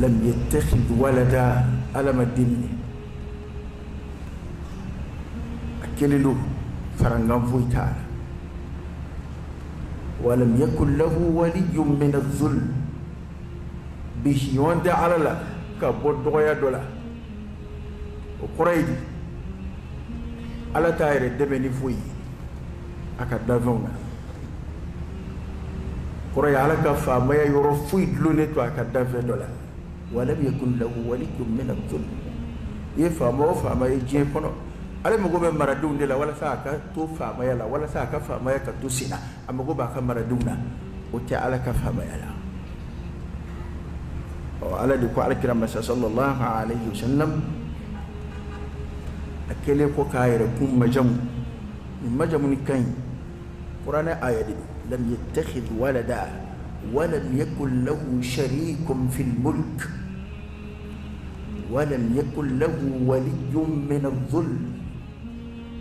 لم يتخذ ولدا ألم الدين أكللو فرنغان فويتار ولم يكن له ولي من الذل بشيوان دي على لا كبود دويا دولا وقريدي على تاير دمني فوي أكدافونا قرية على كفا ما يرفض لونتو أكدافع دولا ولم يكن له ولي من الظلم يفهم وفهم يجي كنو على مقوم مردون دلا ولا ساكا توفى ما يلا ولا ساكا فما يكتوسنا أما مقوم أكمل مردونا وتعالى كفا ما يلا وعلى دكوا على كرام صلى الله عليه وسلم أكله كاير كم مجمع نكين قرآن آية لم يتخذ ولدا ولم يكن له شريك في الملك ولم يكن له ولي من الظلم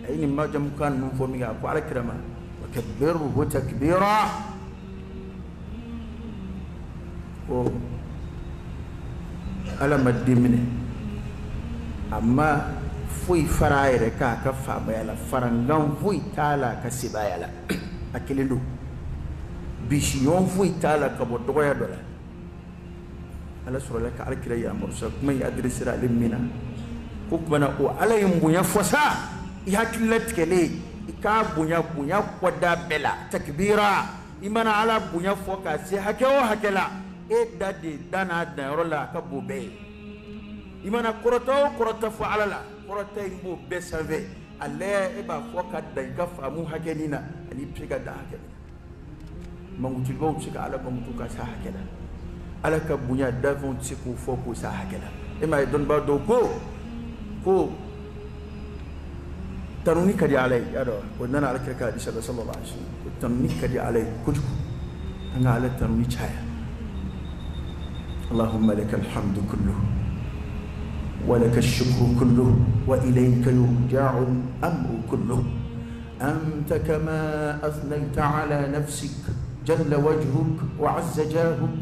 أين ما جم كان من فمي على كرامة وكبره تكبيرا ألم الدمنه أما فوي فراير كفا بيلا فرنغان فوي تالا كسبايلا أكللو بيشيون فوي تالا كبودويا دولا على سورة لك على كلا يا مرسل ما يدرس رأي منا كوكبنا وعلى يوم فسا يهكلت كلي إكاب بنيا قدا بلا تكبيرا إمنا على بنيا فوكا سيحكوا هكلا إيه دادي دانا دارولا كبو بي إمنا كرتا فعلا لا كرتا يمبو بسافي الله إبا فوكا دايكا فامو هكلينا أني بسيكا دا هكلينا ممتلبو بسيكا على ممتوكا سا هكلا على كبنيا دافون تسيكو فوكو سا هكلا إما يدون باردو كو تنوني كدي علي أرى ودنا على كركا دي صلى الله عليه وسلم تنوني كدي علي كجو أنا على تنوني شايا اللهم لك الحمد كله ولك الشكر كله وإليك يرجع الأمر كله أنت كما أثنيت على نفسك جل وجهك وعز جاهك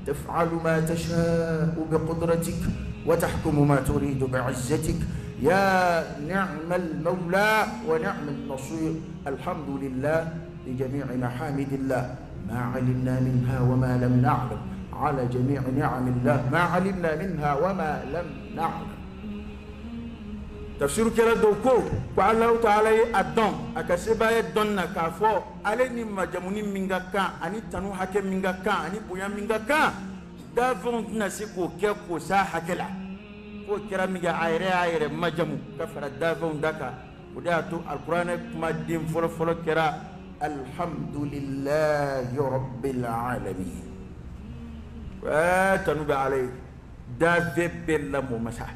تفعل ما تشاء بقدرتك وتحكم ما تريد بعزتك يا نعم المولى ونعم النصير الحمد لله لجميع محامد الله ما علمنا منها وما لم نعلم على جميع نعم الله ما علمنا منها وما لم نعلم تفسير كلا دوكو قال الله تعالى أدم أكسبا يدنا كافو عليني ما جموني مينغاكا أني تنو حكم مينغاكا أني بويا مينغاكا دافون نسيكو كيكو سا حكلا كو كرا ميغا عيري ما جمو كفر دافون داكا وداتو القرآن ما دين فلو كرا الحمد لله رب العالمين تنوب عليه دافي بلا مسح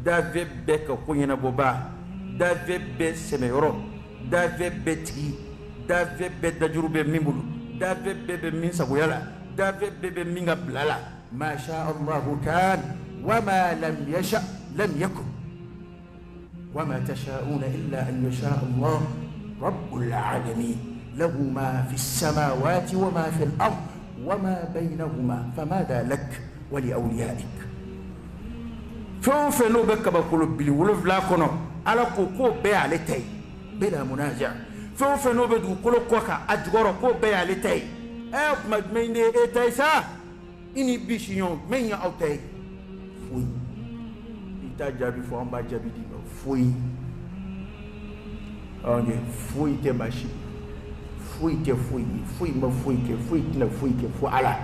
دافي بك كوينا بوبا دافي بسميرو دافي بتي دافي بدجروب ميمولو دافي بمين سبويلا دافي بمين بلالا ما شاء الله كان وما لم يشأ لم يكن وما تشاءون إلا أن يشاء الله رب العالمين له ما في السماوات وما في الأرض وما بينهما فماذا لك ولأوليائك فنو بك بقول بلي ولف لا كنو على كوكو بي عليتي بلا منازع فنو بدو كل كوكا أجغر كو بي عليتي أب مجمعين إيتاي سا إني بيشيون من يأوتي فوي إيتا جابي فوان با جابي دي فوي أوني فوي تماشي فوي ما فوي على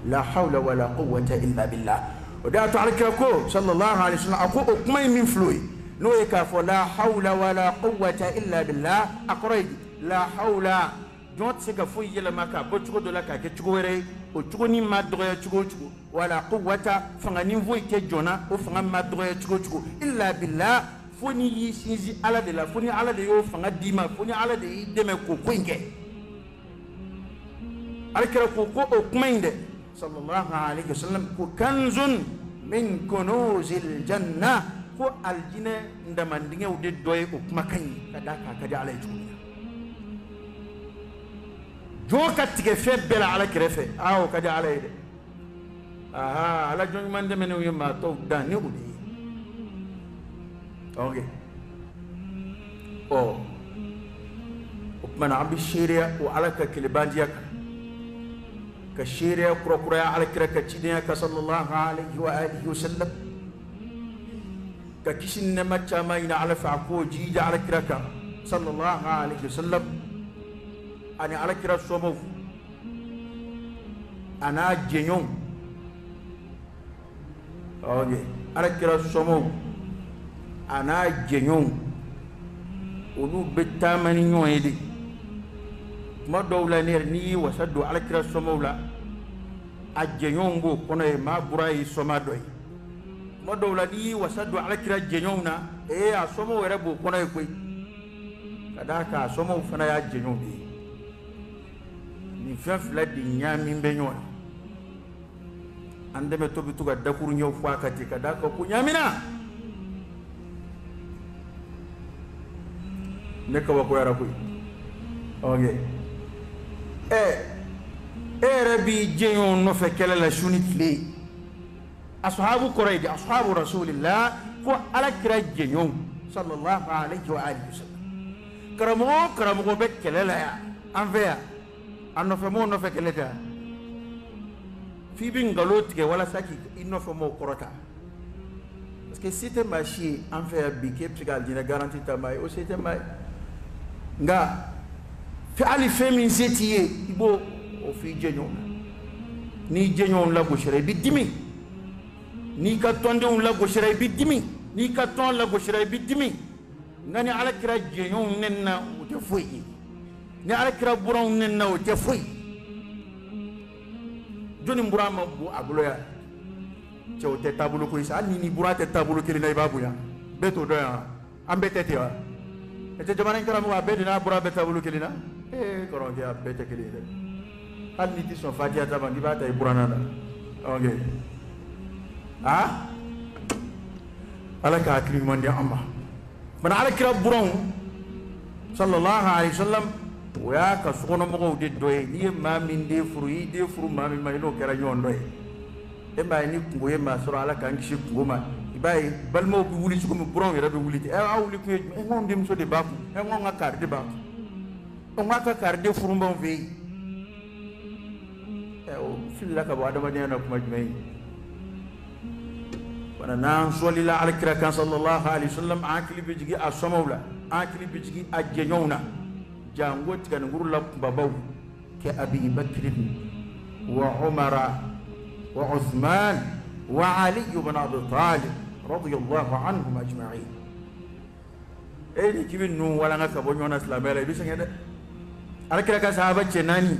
لا حول ولا قوة إلا بالله ودا تعالى كو صلى الله عليه وسلم أكو أكمي من فلوي نو يكافو لا حول ولا قوة إلا بالله أقرأي لا حول جوت سيكا فوي يلا مكا بوتشكو دولا كا كتشكوري وتشكو ني ما دوغيا تشكو ولا قوة فغاني فوي كجونا وفغان ما دوغيا تشكو إلا بالله فوني يسينزي على دلا فوني على ديو فغان ديما فوني على دي ديما كوكوينكي الكرة كوكو أكمين صلى الله عليه وسلم كنز من كنوز الجنة كو الجنة عندما ندعي ودي دوي أكمكين كذاك كذا على يجونا جو كتير بلا على كرفة أو كذا على يده aha ala joni man demene wi ma to dani udi okay oh man abi sharia wa alaka kilbandiya ka sharia kura ala kiraka cidiya ka sallallahu alaihi wa alihi wasallam ka kishin na macha mai na ala fa ko jija ala kiraka sallallahu alaihi wasallam ani ala kira somo ana jenyon okay ala kira somo ana jenyon olu betamani nyoyedi ma dawla ner ni wasadu ala kira somo la a jenyon go kono e ma burai soma doy ma dawla ni wasadu ala kira jenyon na e a somo were bo kono e koy kadaka somo fana ya jenyon bi ni fafla di nyami benyo ande me to bituga dakuru nyow fakati kadaka ku nyamina ne ka wako yara koy okay rabbi jenyon no fe kala la shunitli ashabu qurayd ashabu rasulillah ko ala kira jenyon sallallahu alaihi wa alihi wasallam karamo be kala la ya anveya anno fe mo no fe kala ta fi bin galot ke wala saki inno fe mo korota parce que c'était machi anveya bi ke psigal dina garantie ta mai o c'était mai nga fi ali femi zetiye ibo o fi jenyon ni jenyon la goshire bi dimi ni ka tonde on la goshire bi dimi ni ka ton la goshire bi dimi ngani ala kira jenyon nenna o te foyi ni ala kira buron nenna o te foyi joni burama bu abulo ya cew te tabulo ko isa ni burate tabulo kili na ibabu ya beto do ya ambetete ya ete jamana ngara mo abedina burabe tabulo kili na koron ke abete kili de hal ni ti son fatia tabangi bata e burana da okay ala ka akrim mon dia amma man ala kira buron sallallahu alaihi wasallam wa ka sono mo de doy ni ma min de furu ma min mayno kera nyon doy e bay ni ngoye ma sura ala kan kishi ngoma ibay balmo bi wuli ci ko buron yera be wuli e awli ko e ngon dem so de babu e ngon ngakar de babu o ngaka kar de furu mbon ve e o filla ka ba da madina ko majmai wana nan soli la ala kira kan sallallahu alaihi wasallam akili bi jigi asomawla akili bi jigi ajjenyona jango tigan ngurla babaw ke abi bakr wa umara wa uthman wa ali ibn abi talib radiyallahu anhum ajma'in ni kibinu wala ngaka bonyona islamela bi sengede ala kira kan sahaba cenani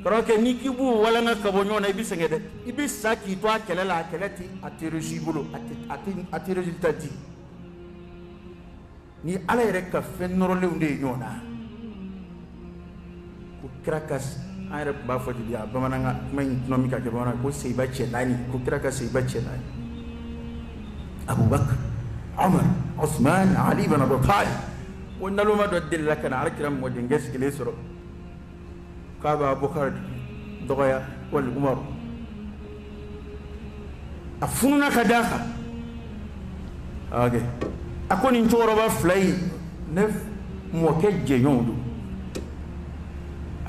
karoke ni kibu wala ngaka bonyona bi sengede ibi saki to akelela akeleti atirujibulo ati resultati ni ala reka fennoro lewnde nyona ko krakas ayre ba foti dia bamananga men nomika ke bana ko sey bacce nani ko krakas sey bacce nani Abu Bakr Umar Uthman Ali ibn Abi Talib wonna luma do dilla kana arkiram mo de ngeski le soro ka ba Bakr dogoya wal Umar afuna kadaka okay akoni ntoro ba flay nef mo keje yondo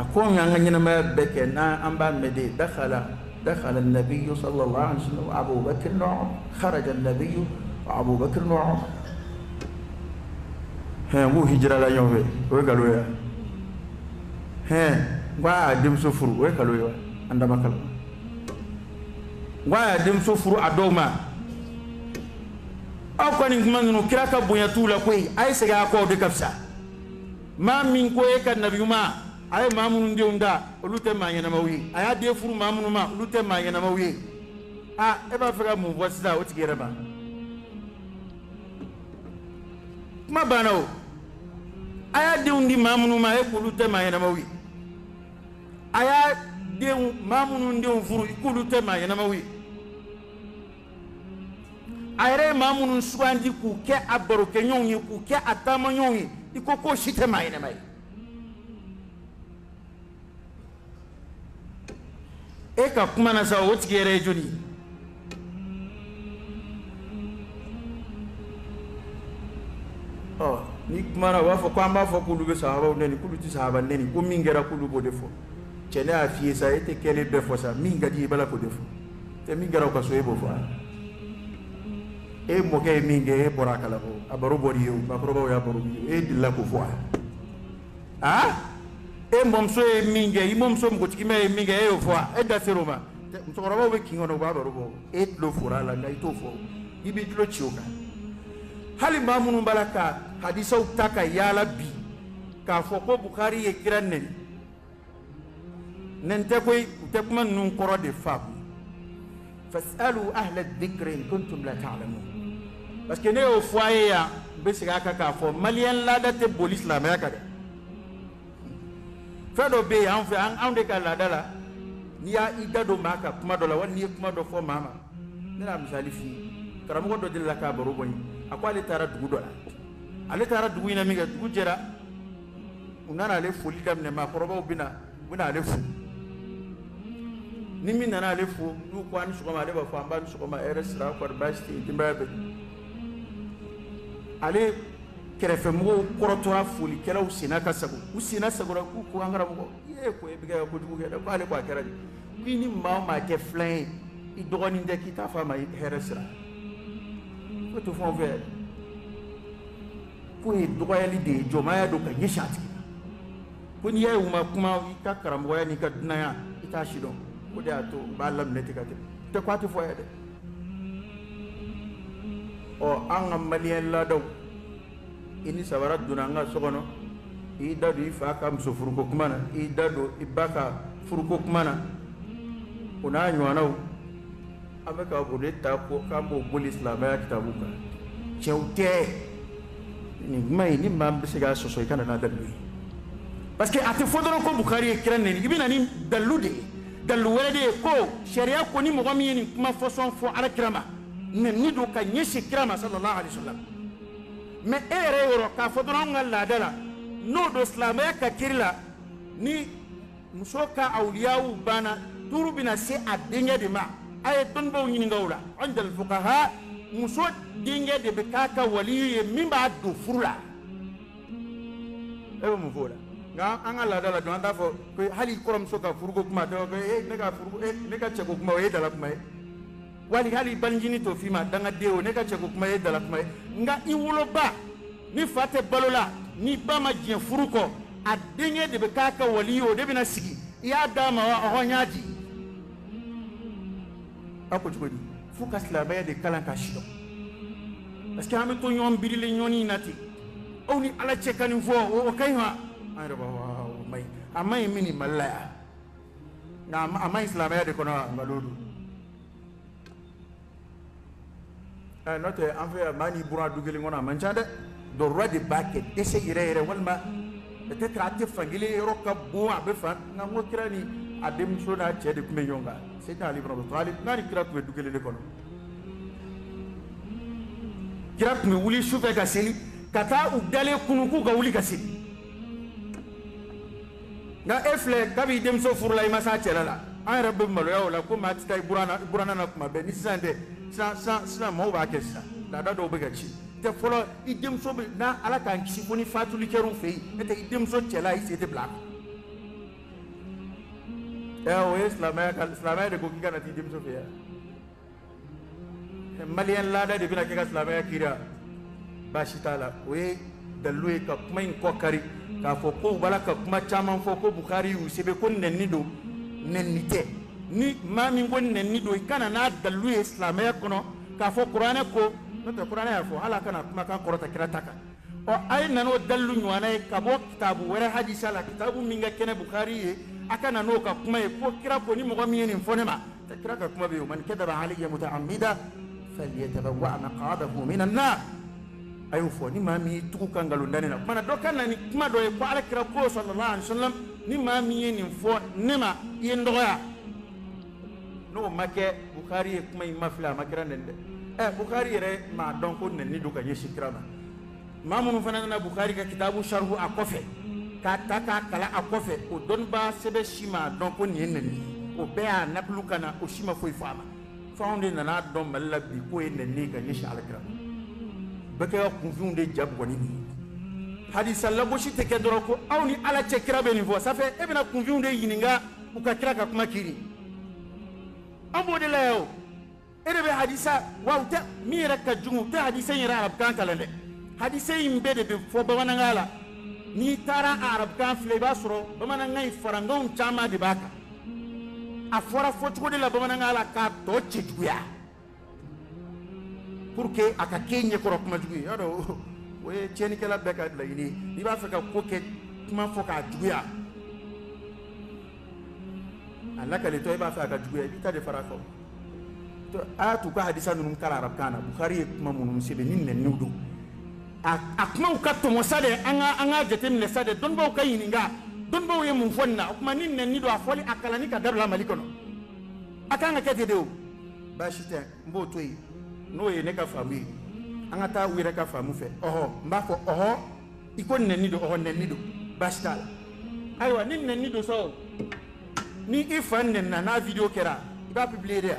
akon yanga nyina ma beke na amba mede دخل النبي صلى الله عليه وسلم وابو بكر وعمر خرج النبي وابو بكر وعمر ها مو هجره لا يوم وقالوا يا ها وا دم سفر وقالوا يا عندما قال وا دم سفر ادوما او كان من كراكا بويا تولا كوي اي سغا كو دي كفسا ما من كوي كان نبي ما ay mamunu ndiunda olute manyana mawi aya de furu mamunu ma olute manyana mawi e ba fera mu wasida o tigere ba ma banao aya de undi mamunu ma e olute manyana mawi aya de mamunu ndi furu olute manyana mawi ayre mamunu swandi ku ke abaro ke nyonyi ku ke atama nyonyi ikoko shite manyana mai e ka kuma na sa o tigi yɛrɛ ye joli ni kuma na b'a fɔ ko an b'a fɔ k'olu bɛ sahabaw nɛni k'olu tɛ sahaba nɛni ko min kɛra k'olu b'o de fɔ cɛ ne y'a f'i ye sa e tɛ kɛlen bɛɛ fɔ sa min ka di i b'a la k'o de fɔ tɛ min kɛra o ka so e b'o fɔ e mɔkɛ ye min kɛ e bɔra a kalama a baro bɔr'i ye o bakɔrɔbaw y'a baro b'i ye e delila k'o fɔ e mɔmuso ye min kɛ i mɔmuso npogotigima ye min kɛ e y'o fɔ e da ser'o ma musokɔrɔbaw bɛ kin kɔnɔ u b'a baro bɔ e tulo fora a la nka i t'o fɔ i b'i tulo ci o kan hali maa minnu b'a la ka hadisaw ta ka yaala bi k'a fɔ ko Bukhari ye kira nɛni nin tɛ koyi u tɛ kuma ninnu kɔrɔ de faamu fasalu ahla dhikri in kuntum la ta'lamun parce que ne y'o fɔ a ye yan n bɛ segin a kan k'a fɔ maliyɛn laada tɛ boli silamɛya kan dɛ fɛn dɔ bɛ yen an fɛ anw de ka laada la n'i y'a i da don maa ka kuma dɔ la wali n'i ye kuma dɔ fɔ maa ma ne n'a misali f'i ye karamɔgɔ dɔ delila k'a baro bɔ n ye a ko ale taara dugu dɔ la ale taara dugu in na min kɛ dugu jɛra u nana ale foli daminɛ maakɔrɔbaw bɛ na ale fo ni min nana ale fo n'u ko a ni sɔgɔma ale b'a fɔ an b'a ni sɔgɔma hɛrɛ sira kɔri baasi tɛ yen denbaya bɛ ale kɛrɛfɛmɔgɔw kɔrɔtɔra folikɛlaw senna ka sago u senna sagora k'u ko an karamɔgɔ i ko e bɛ kɛ kojugu kɛ dɛ ko ale ko a kɛra de k'i ni maa o maa kɛ filan ye i dɔgɔnin tɛ k'i t'a fɔ a ma hɛrɛ sira ko to fɛn o fɛn ko ye dɔgɔyali de ye jɔnmaya don ka ɲɛsin a tigi ma ko n'i y'a ye u ma kuma i ka karamɔgɔya n'i ka dunanya i t'a si dɔn o de y'a to u b'a laminɛ ten ka tɛmɛ tɛ ko a tɛ fɔ a ye dɛ an ka maliyɛn laadaw i ni sabara donna an ka so kɔnɔ i da don i fa ka muso furuko kuma na i da don i ba ka furuko kuma na o n'a ɲɔgɔnnaw an bɛ ka o de ta ko k'an b'o boli silamɛya kitabu kan cɛw tɛ nin kuma in ni maa bɛ se k'a sɔsɔ i kana n'a dalilu ye parce que a tɛ fɔ dɔrɔn ko Bukhari ye kira nɛni i bɛ na ni dalilu de ye dalilu wɛrɛ de ye ko sariya ko ni mɔgɔ min ye nin kuma fɔsɔn fɔ alakira ma nɛni don ka ɲɛsin kira ma sallallahu alaihi wasallam mais e yɛrɛ yɔrɔ k'a fɔ dɔrɔn an ka laada la n'o don silamɛya ka kiri la ni muso ka awliyaw banna tuuru bɛna se a denkɛ de ma a ye dɔnnibaw ɲininka o la indal fuqaha muso denkɛ de bɛ k'a ka waliyu ye min b'a don furu la e bɛ mun fɔ o la nka an ka laada la dɔn an t'a fɔ ko hali kɔrɔmuso ka furuko kuma dɔn ko ne ka cɛko kuma o ye dala kuma ye wali hali balicinin to f'i ma dangaden o ne ka cɛko kuma ye dala kuma ye nka i woloba ni fa tɛ balo la ni ba ma diɲɛ furu kɔ a denkɛ de bɛ k'a ka waliyu o de bɛna sigi i y'a d'a ma wa ɔhɔn n y'a di a ko cogo di fo ka silamɛya de kalan k'a si dɔn parce que an bɛ to ɲɔgɔn birilen ɲɔgɔn in na ten aw ni ala cɛ ka nin fɔ o ka ɲi wa an yɛrɛ b'a fɔ o ma ɲi a ma ɲi min nin mali la yan nka a ma ɲi silamɛya de kɔnɔ wa nkalon don n'o tɛ an fɛ yan maa n'i bɔra du kelen kɔnɔ a man ca dɛ dɔrɔrɔ de b'a kɛ dɛsɛ yɛrɛ yɛrɛ walima peut-être a tɛ fankelen yɔrɔ ka bon a bɛ fan nka n ko kira ni a denmuso n'a cɛ de tun bɛ ɲɔgɔn kan Seydina Ali ibn Abi Talib n'a ni kira tun bɛ du kelen de kɔnɔ kira tun bɛ wuli sufɛ ka seli ka taa u dalen kunu k'u ka wuli ka seli nka e filɛ kabi denmuso furula i ma s'a cɛla la an yɛrɛ bɛ maloya o la ko maa tɛ taa i buranna na kuma bɛɛ ni sisan tɛ sisan maaw b'a kɛ sisan laada dɔw bɛ ka ci tɛ fɔlɔ i denmuso bɛ n'a ala k'an kisi ko ni fatuli kɛr'u fɛ yen n'o tɛ i denmuso cɛla i sen tɛ bila a kan o ye silamɛya de ko k'i ka na t'i denmuso fɛ yan maliyɛn laada de bɛna kɛ ka silamɛya kiri baasi t'a la o ye dalilu ye ka kuma in kɔ kari k'a fɔ ko u b'a la ka kuma caman fɔ ko Bukhari y'u sɛbɛn ko nɛni don nɛni tɛ ni maa min ko nɛni don i kana n'a dalilu ye silamɛya kɔnɔ k'a fɔ kuranɛ ko n'o tɛ kuranɛ y'a fɔ hali a kana kumakan kɔrɔta kira ta kan a ye nan'o dalilu ɲɔgɔnna ye ka bɔ kitabu wɛrɛ hadisa la kitabu min ka kɛnɛ Bukhari ye a ka na n'o ka kuma ye ko kira ko ni mɔgɔ min ye nin fɔ ne ma kira ka kuma bɛ yen man kadaba alayya muta'ammidan falyatabawwa' maq'adahu minan nar a y'o fɔ ni maa min y'i tugu ka nkalon da ne na kumana dɔ ka na ni kuma dɔ ye ko alakira ko sallallahu alaihi wasallam ni maa min ye nin fɔ ne ma i ye n dɔgɔya n'o ma kɛ Bukhari ye kuma in ma filɛ a ma kira nɛni dɛ Bukhari yɛrɛ m'a dɔn ko nɛni don ka ɲɛsin kira ma maa minnu fana nana Bukhari ka kitabu sharhu a kɔfɛ k'a ta k'a kalan a kɔfɛ o dɔnnibaa sɛbɛn si m'a dɔn ko nin ye nɛni ye o bea naplukana o shima foi fama faunde nana don malla bi ko en ne ga ni shalakra baka confusion de jab woni hadisa la boshi te kedoro ko awni ala che kira be ni vo ça fait e bena confusion de yininga u ka kira ka kuma kiri ambo de leo e de be hadisa wa ta mi raka jungu ta hadisa yira arab kan kalande hadisa yimbe de be fo ba wanangala ni tara arab kan fleba soro ba manangai farangong chama de baka afora fotuko de la bamanangala ka to chejuya pour que aka kenye ko rokuma jugi yado we cheni kala beka la ini ni ba faka ko ke kuma foka juya alla kale to ba faka juya bi ta de farako to atu ka hadisa num kala arab kana bukhari kuma munum sebe ninne nudu akuma ukatto mosade anga jetem le sade don ba ka yininga don ba ye mun fonna kuma ninne ni do afoli akala ni ka darla malikono akanga kete deo bashite mbo toyi no ye ne ka fami anga ta wire ka famu fe mbako iko nenni do nenni do bashtal aywa ninne ni do so ni ifan na video kera ba publier dia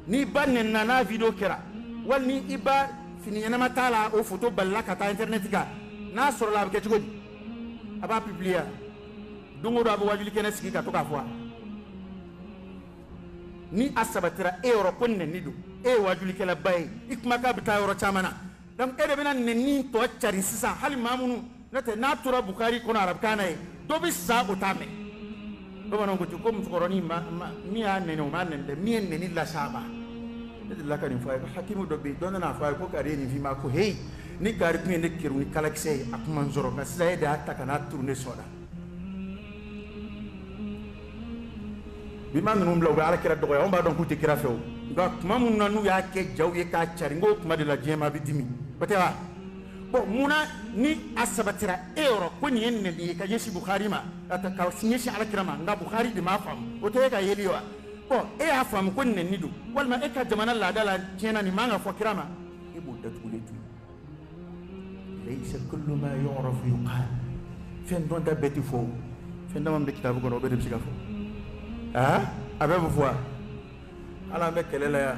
ni bannen na video kera wal ni iba fini yana matala o photo balla ka ta internet ka na soro la ke tugodi aba publier dungo do aba wajuli kena sigi ka to ka fwa ni asabatira euro konne nidu wajuli kala bay ikma ka bita euro chamana dam ede bena nenni to chari sisa hali mamunu nate natura bukhari kono arab kana do bi sa utame do banon ko ko mutkoroni mi anne no manen de mi nenni la shaba de la kan fa hakimu do bi don na fa ko kare ni fi ma ko hey ni gari mi ne kiru ni kala kise akuma nzoro ka sai da hatta kana tourner soda bima num law ala kira dogo on ba don kuti kira few ga mamun nanu ya ke jaw ye ka chari ngo kuma de la jema bi dimi batewa bo muna ni asabatira euro ko ni enne di ka yeshi bukhari ma ata ka sinyeshi ala kira ma nga bukhari di ma fam o te ka yeliwa bo afam ko ne nidu wal ma e ka jamana la dala jena ni manga fo kira ma e bo da tuletu laysa kullu ma yu'raf yuqal fen don da beti fo fen da mam de kitabu ko no be dem siga fo avec voix ala me kelela ya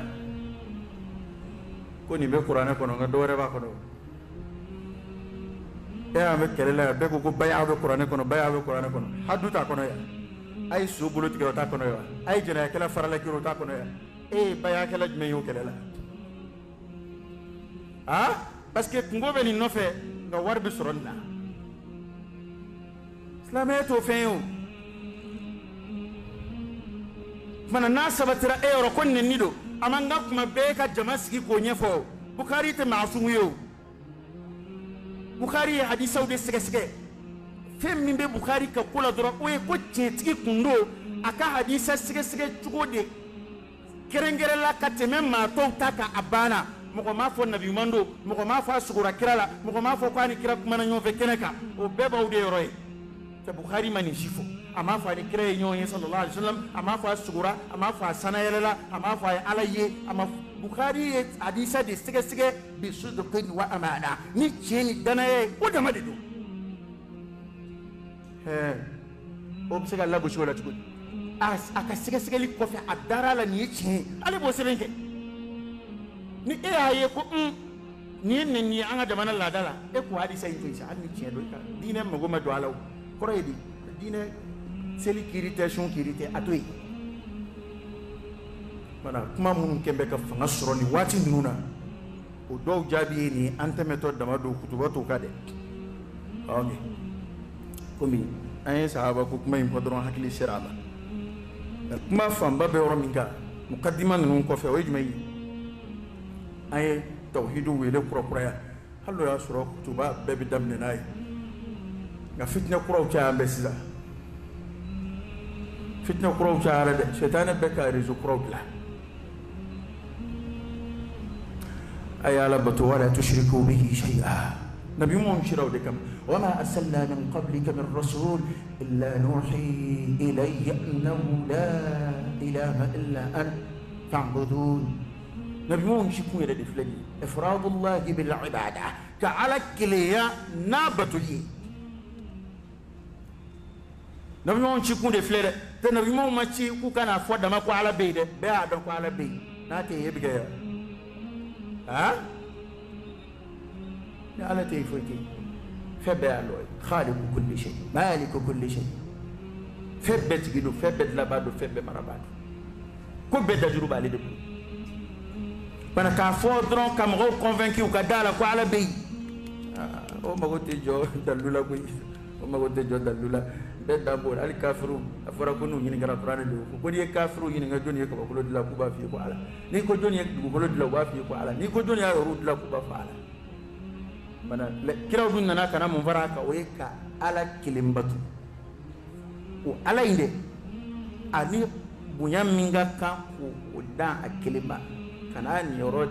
ko ni be qur'ana ko nga dore ba ko do me kelela ya be ko baya be qur'ana ko baya be qur'ana ko hadu ta ko ya ay su bulu tigiro ta ko ya ay jena kala farala kiro ta ko ya baya kala me yo kelela parce que ngobe ni no fe nga war bi soronna islameto feyo mana na sabatira euro konne nido amanga kuma be ka jamasigi ko nyefo bukhari te maasum yo bukhari hadisa de sege fem min be bukhari ka kula doro o ko cetigi kundo aka hadisa sege chugode kerengere la kateme ma to taka abana moko ma fo nabi mando moko ma fa sugura kirala moko ma fo kwani kira kuma na nyove keneka o beba ude roy te bukhari mani shifo ama fa ni kire nyoye sallallahu alaihi wasallam ama fa sugura ama fa sanayela ama fa alaye ama bukhari hadisa de sege bi sudqin wa amana ni cheni danaye o da madido obsega la busho la tuko aka sege li ko fa adara la ni cheni ale bo sebenke ni aye ko ni ni anga jamana la dala ko hadisa yin fa ni cheni do ka dine mo goma do alaw koredi dine seli kirite atoi mana kuma mun kembe ka fanga soro ni wati nuna o do jabi ni antemeto dama do kutubato kade komi ay sahaba ko kuma im podron hakili siraba kuma famba be woro minga mukaddima nun ko fe o jumay ay tawhidu wele ya hallo ya soro kutuba be bi damne nay nga fitna kuro cha ambesiza fitna kuro cha ala de shaytan bekari zu kuro la ayala batu wala tushriku bihi shay'a nabi mu shiraw de kam wama arsalna min qablika min rasul illa nuhi ilayhi annahu la ilaha illa an fa'budun nabi mu shikun de flagi ifradullah bil ibada ka ala kliya nabatu nabi mo ci kunde flere te nabi mo ma ci ku kana fo dama ko ala beede be a don ko ala be na te yebi ga ha ya ala te foti febe aloy khaliq kulli shay malik kulli shay febe tigido febe la bado febe marabado ko be da juruba le de bana ka fo dron kam ro convaincu ka dala ko ala be o magote jo dalula ko o magote jo dalula be dambo al kafiru afara ko no nyini gara qur'an do ko ni kafiru yini nga joni ko ko dila ku ba fi ko ala ni ko joni ko dila wa fi ko ala ni ko joni ya ru dila ku ba fa ala bana kiraw dun nana kana mun faraka o ka ala kilimbatu o ala inde ani bunyam minga kan ko o dan a kilima kana ni yoro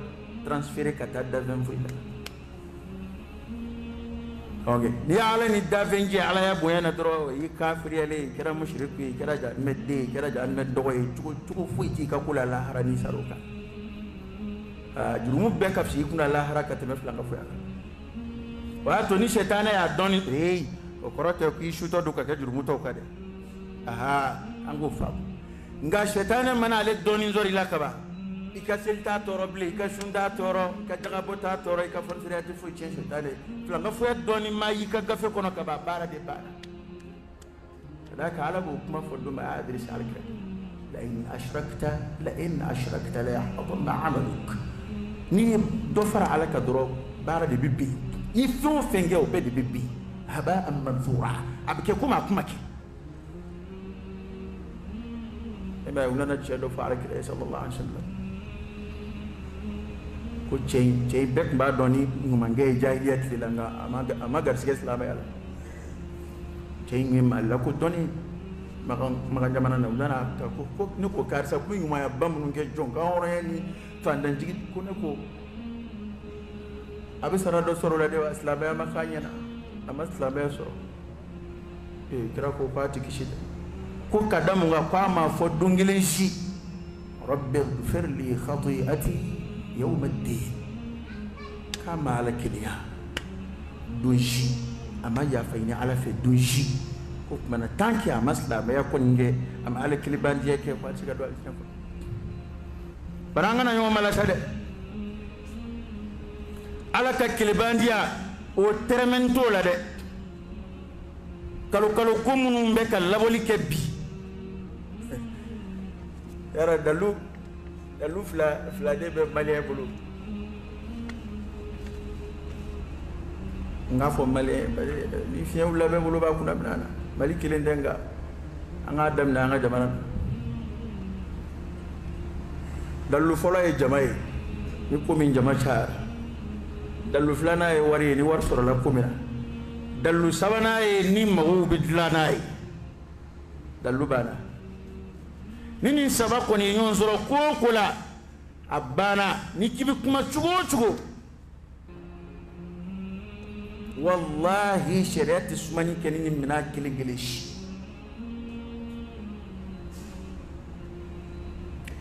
transférer kata da 20 fuila okay ni ala ni da venje ala ya boyana dro yi kafiri ale kira mushriki kira ja medde kira ja med dogo yi tuko fuiti ka kula la harani saroka jurumu be ka fi kuna la haraka te mefla ka fuya wa to ni shetana ya doni o korote ko ishuto do ka jurumu to ka de aha ango fa nga shetana mana ale doni nzori la ka ba ikaselta toro ble ikashunda toro kajagabota toro ikafonfirati fu chenche tale flanga fu doni mai kagafe kono ka bara de bara kadaka ala bu kuma fodo ma adris alka la in ashrakta la yahbatanna amaluk ni do fara alaka doro bara de bibbi ifo fenge o be de bibbi haba am manthura abke kuma ke ema ulana chelo fara kire sallallahu alaihi wasallam ko cey bek ba doni ngumangé jahiliyat langa amagar siges la bayala cey ngim alla ko doni maga jamana na dana ta ko ni ko karsa ko nguma ya bam nu nge jonga ore ni fandan jigi ko ne ko abi sarado soro la de islam ya makanya na amma islam ya soro kira ko fati kishida ko kadamu ga kwama fo dungilin shi rabbi ighfir li khati'ati يوم الدين كما على كليا دونجي أما يافيني على في دونجي كوك من تانكي أمسلا ما يكون نجى أما على كليبان جاك يفعل شيء كدوال سنفر برانغنا يوم ملا سده على كليبان جا وترمنتو لا ده kalau kumunum be kal laboli kebbi yara dalu fla de be malien bulu nga fo malien li fiu la be bulu ba kuna bana mali kilen denga anga dem na nga jamana dalu folo e jamaay ni ko min jama char dalu flana e wari ni war soro la kumina dalu sabana e ni mawu bidlana e dalu bana nini sabako ni nyonzoro kokola abana ni kibi kuma chugo wallahi shariat sumani kenini mina kiligilish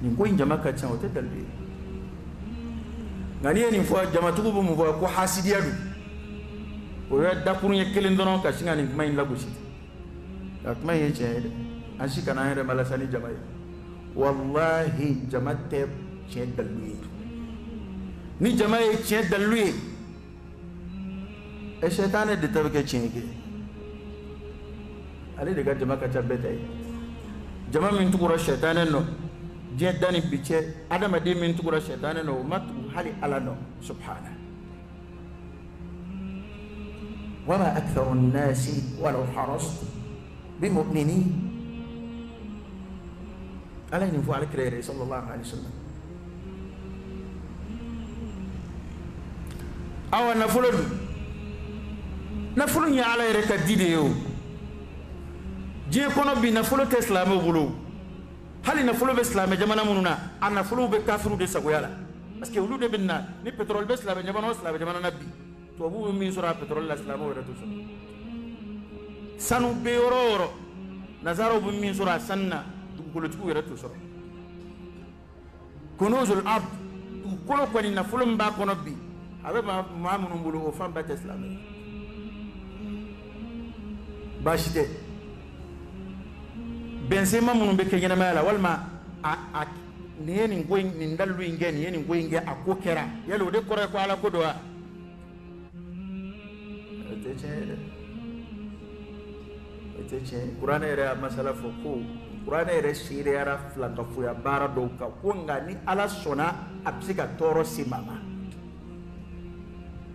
ni ko injama ka chan wote dalbi ngani ni fo jama tugo bu mu ko hasidiyadu o ya dakurunye kelendono ka shinga ni mai lagushi akma yeche ashika na hera malasani jamai wallahi jamate che dalui ni jamae che dalui e shetane de tabke chingi ali de ga jama ka tabete jama min tukura shetane no je dani biche adama de min tukura shetane no matu hali ala no subhana wama aktharu an-nasi walau harastu bimu'minin على نفو على كريري صلى الله عليه وسلم أو نفلو يا على رك ديديو جي كونو بي نفلو تسلام بولو هل نفلو بسلام جمانا منونا أنا نفلو بكافرو دي سقويالا بس كي ولو دي بنا ني بترول بسلام جمانا وسلام جمانا نبي تو أبو مين سورة بترول الإسلام ورتوسو سانو بيورو نزارو بمين سورة سنة كل تقول رتوسو كنوز الأرض كل قوانين نفلم باكونو بي أبي ما منو بولو فان بتسلام باشته benzema mun be ke ñenema la walma a ni ni ngoy ni ndalu ngen ni ngoy nge akokera yelo de kore ko ala ko do ete Qur'an era masala foko Qur'an era shire era flanga fuya bara do ka kunga ni ala sona apsika toro simama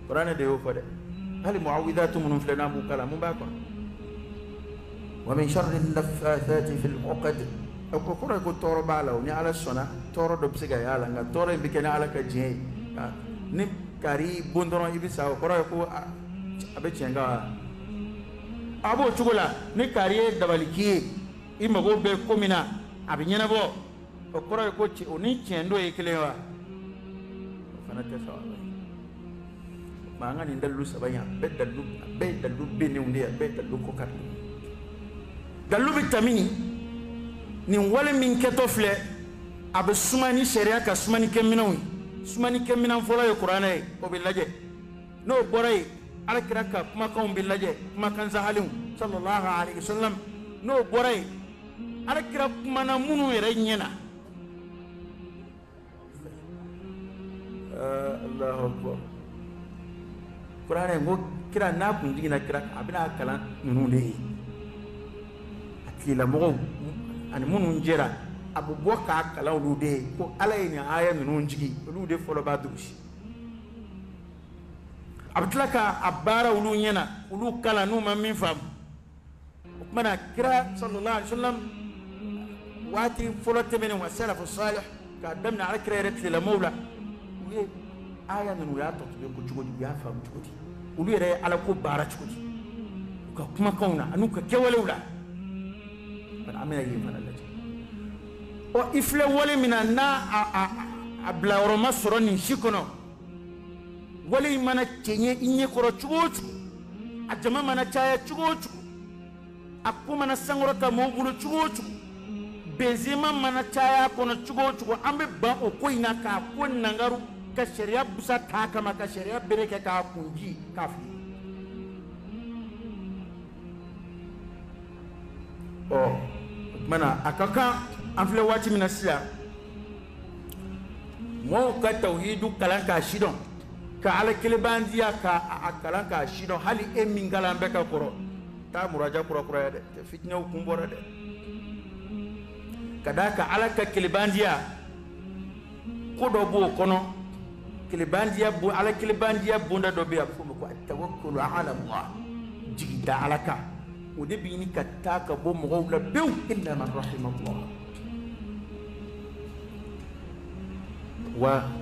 Qur'an de yo fode hal muawidatu mun flana mu kala mun ba ko wa min sharri al-naffathati fil 'uqad ko ko ko toro bala ni ala sona toro do psiga yala nga toro bi kana ala ka je ni kari bondoro ibisa ko ko abe chenga abo chugula ni kariye dabaliki imago be komina abinyana bo okora ko ci oni chendo e kelewa fana ta sawa ma ngani ndalu sabanya be dalu beni unde be dalu ko kat dalu bitamini ni wala min keto fle abe sumani sharia ka sumani kemina fola e qur'ana e o billaje no boray ala kiraka kuma kan billaje kuma kan zahalim sallallahu alaihi wasallam no boray ala kira kuma na munu yere nyena Allahu akbar qur'ana ngo kira na kun digina kira abina kala nunu de akila mo an munu njera abu boka kala ulu de ko ala ni aya nunu njigi ulu de folo ba dushi abtlaka abara ulu nyena ulu kala nu ma min fam mana kira sallallahu alaihi wasallam wati folote men wa salafu salih ka damna ala kira ret la mawla wi aya nu ya to be ko jugodi ya fam jugodi ulu yere ala ko bara jugodi ka kuma kauna anu ka kewale wala man amina yi man Allah o ifle wale mina na abla roma soroni shikono wale mana kenye inye koro chugochu ajama mana chaya chugochu akku mana sangorota mogulu chugochu benzema mana chaya kono chugochu ambe ba o koina ka ko nangaru ka sharia busa ta kama ka sharia bereke ka kunji kafi o mana akaka amfle wati mina sia mo ka tauhidu kalanka shidon ka ala kilibandiya ka akalanka shidon hali emingala mbeka koro ta muraja kura de fitna kumbora de kadaka ala ka kilibandiya kodo bo kono kilibandiya bu ala kilibandiya bunda do be ko tawakkulu ala Allah jigda alaka ودي بيني كتاك بو مغولا بيو إلا من رحم الله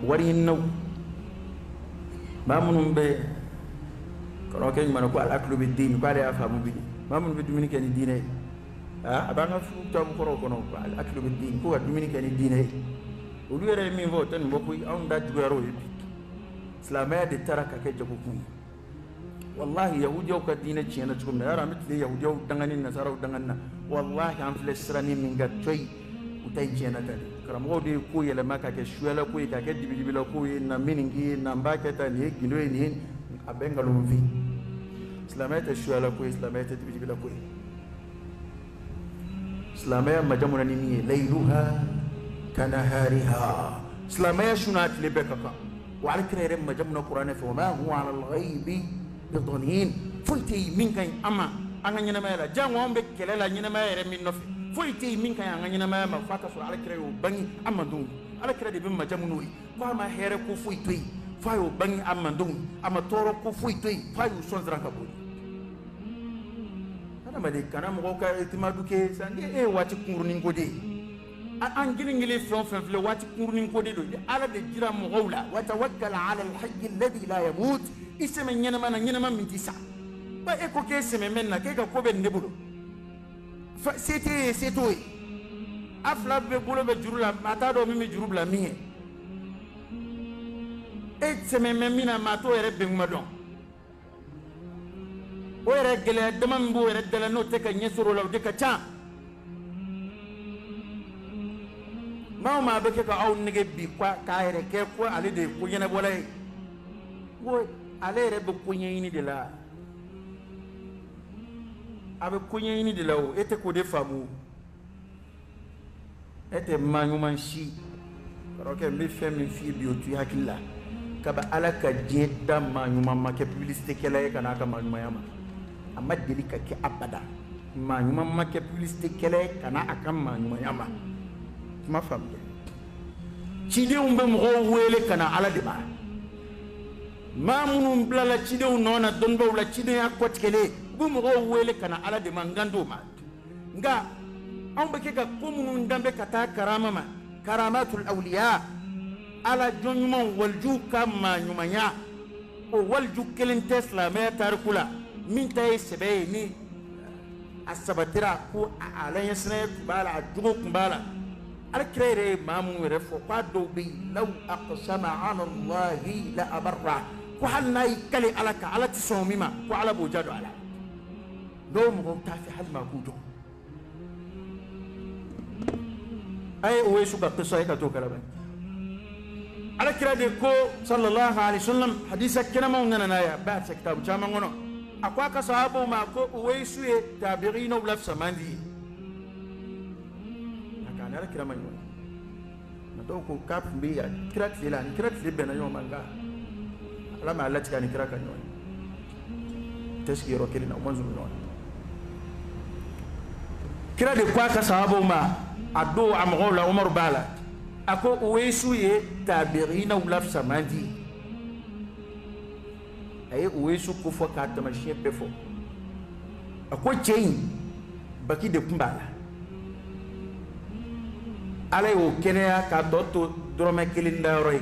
ورينو ما منهم بي كانوا كين منكو الأكل بالدين بعد أفهم بي ما من بدمني كان الدين أبغى فوق تام كرو كانوا الأكل بالدين كوا بدمني كان الدين ولو يرى مين فوتن بقول أون دات جوارو سلامة دي ترى كجبوكون والله يهودي وكدينة شينا تقوم نرى مثل يهودي ودعاني النصارى ودعانا والله عم فلسطيني من قطعي وتاين شينا تاني كرام غودي كوي لما كشوية كوي كأكيد بيجيبلا كوي نامينجي نامباكة تاني كنوي نين أبنغالون في إسلامية الشوية كوي إسلامية بيجيبلا كوي إسلامية مجموعة نيمية ليلها كنهارها إسلامية شنات لبكك وعلى كده مجموعة قرآن فما هو على الغيب بضنين فويتي من كان أما أنا نينما لا جاوم بكلا نينما يرمي نفي فويتي من كان أنا نينما ما فاتس على كده وبني أما دون على كده دي بما جمنوي فما هيركو فويتي فايو بني أما دون أما توركو فويتي فايو سونزرا كابوني أنا ما دي كنا مغوكا إتمادو كي سانجي إيه واتي كورنين كودي أنجلي فلان فلان واتي كورنين كودي دو على دي جرا مغولا وتوكل على الحي الذي لا يموت iseme nyenama na nyenama mitisa ba eko ke seme menna ke ka ko be nebulo fa c'était toi afla be bulo be jurula mata do mi jurubla mi e seme memina mato ere be ngadon o ere gele dama mbo ere dela no te ka nyesoro law de ka cha ma be ke ka aw nege bi kwa ka ere ke ko ale de ko yene bolay wo ale rebe kunyini de la abe kunyini de la o ete ko de famu ete manyuman si roke me fe min fi bi otu hakilla kaba ala ka je da manyuman make publicité kala e kana ka manyuman yama amma deli ka ke abada manyuman make publicité kala kana aka manyuman yama ma fam cide umbe mo wele kana ala de ba mamunum blala cide nona don ba wala cide akotkele bu mo wele kana ala de mangando ma nga an bake ka komunun dambe kata karama ma karamatul awliya ala jonnyuman walju kama nyumanya o walju kelen tesla me tarkula min tay sebe ni asabatira ko ala yasne bala ajugo kumbala al krere mamu refo qado bi law aqsama ala allah la abarra ko halna ikali alaka ala tisomima ko ala bojado ala do mo ta fi hal ma kujo ay o yesu ba qissa ka to kala ban ala kira de ko sallallahu alaihi wasallam hadisa kina ma ngana ya ba ta kitab chama ngono akwa ka sahabo ma ko o yesu e tabi'ina wala samandi akana ala kira ma ngono na to ko kap bi ya kira tila ni kira tlibe na yoma nga ala ma ala tika ni kira ka ngono tashkiro kelina umanzu ngono kira de kwa ka sahabo ma ado amgola umar bala ako uwesu ye tabirina ulaf samandi ay uwesu ko fo ka tamashe pefo ako chein baki de kumbala alay o kenya ka dotto drome kelinda roy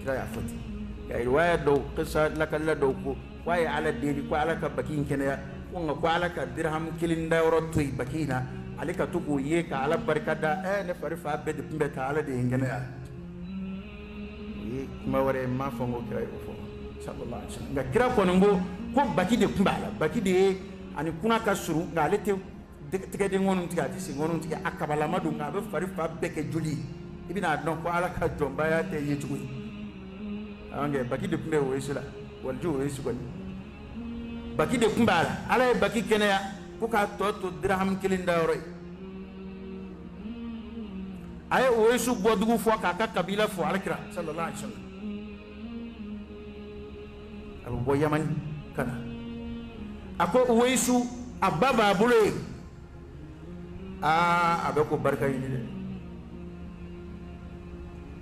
kira ya foti ya riwaya do qissa lakalla do ko way ala deli ko ala ka baki kenya ko ala ka dirham kelinda ro toy bakina alika tuku ye ka ala barkada ne farifa bed pimbe ta ala de ngene ya ye kuma wore ma fongo kira ko fo sallallahu alaihi wasallam ga kira ko ngo ko baki de kumbala baki de ani kuna ka suru ga lete tege de ngonun tiga ti ngonun tiga akabala madu ga be farifa beke juli ibina don ko ala ka jomba ya te ye tugu ange baki de pimbe wo isla walju wo isu baki de kumbala ala baki kene ya ko ka to dirham kilinda roy ay o yesu bodugu fo ka kabila fo alkira sallallahu alaihi wasallam abu bo yaman kana ako o yesu ababa bule abe ko barka yini de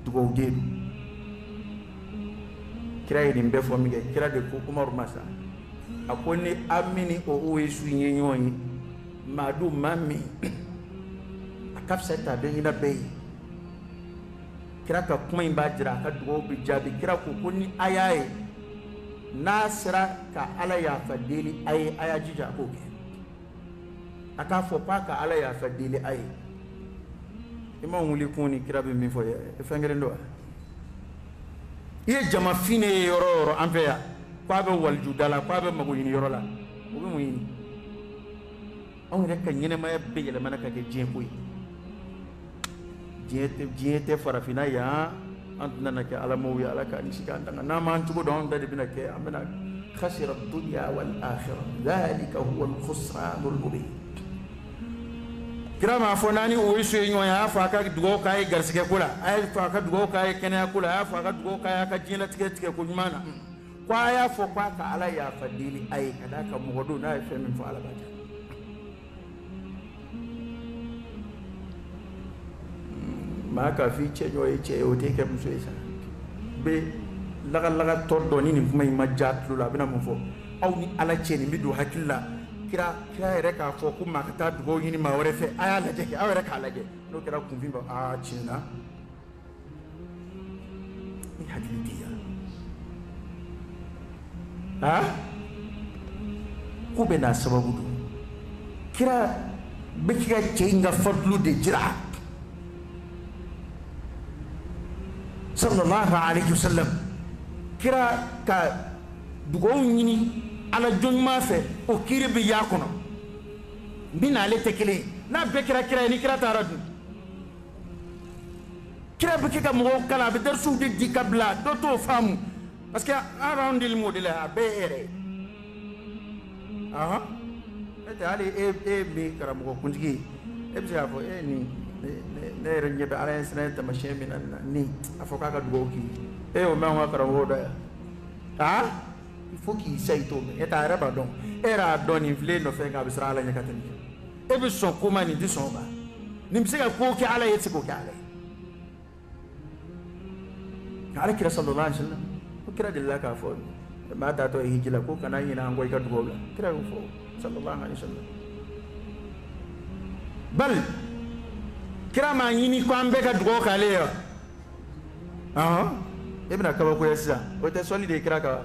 dugo de kira yini be fo mi ge kira de ko umar masa akoni amini o yesu nyenyoni madu mami akafsa ta be ina be kira ka kuma imba jira ka dugo bi jabi kira ko kuni ayaye nasra ka ala ya fadili ay aya jija ko ke aka fo pa ka ala ya fadili ay imam wuli kuni kira be mi fo e fengere ndo ye jama fine yoro anpeya kwa be walju dala kwa be mago yini yoro la o be mo yini on rek nyene ma be yele manaka ke jemboy jete farafina ya antna nake ala mo ya ala ka ni sikanda na man tugo don dadi binake amena khasira ad-dunya wal akhirah dhalika huwa al-khusran al-mubin kirama fonani o yiso nyoya fa ka dugo kay garsike kula ay fa ka dugo kay kenya kula fa ka dugo kay ka jina tike ko nyumana kwa ya fo kwa ka ala ya fadili ay kada ka modo na fe min fa ala bata ma ka fi chenyo e che o te ke muso isa be laga todo ni kuma ma jatlu la bina mo fo aw ni ala cheni mi do hakilla kira ere ka fo kuma ka ta dugo yini ma wore fe aya la je ke awere ka la je no kira kun fi ba a china ni hakiliya kube na sababu du kira bikira chenga fadlu de jira sallallahu alaihi wasallam kira ka dugo nyini ala jonma fe o kire be yakono bina le tekele na be kira ni kira taradu kira be ka mo kala be darsu de dikabla doto famu parce que around il modèle a bere ete ali e be karamo kuntigi e be safo ni ne renye be ala sene ta machine ni afoka ka dugo ki o ma wa kara woda ha il faut qu'il sait to et ta raba don era don inflé no fe ga bisra ala nyakatani e bi son ko mani di son ba ni msega ko ki ala yetse ko ki ala kira sallallahu alaihi wasallam ko kira dilla ka fo ma ta to hijila ko kana yina ngoy ka dugo la kira ko fo sallallahu alaihi wasallam bal kira ma yini ko ambe ka dugo ka le yo ibna ka ko yesa o te soli de kira ka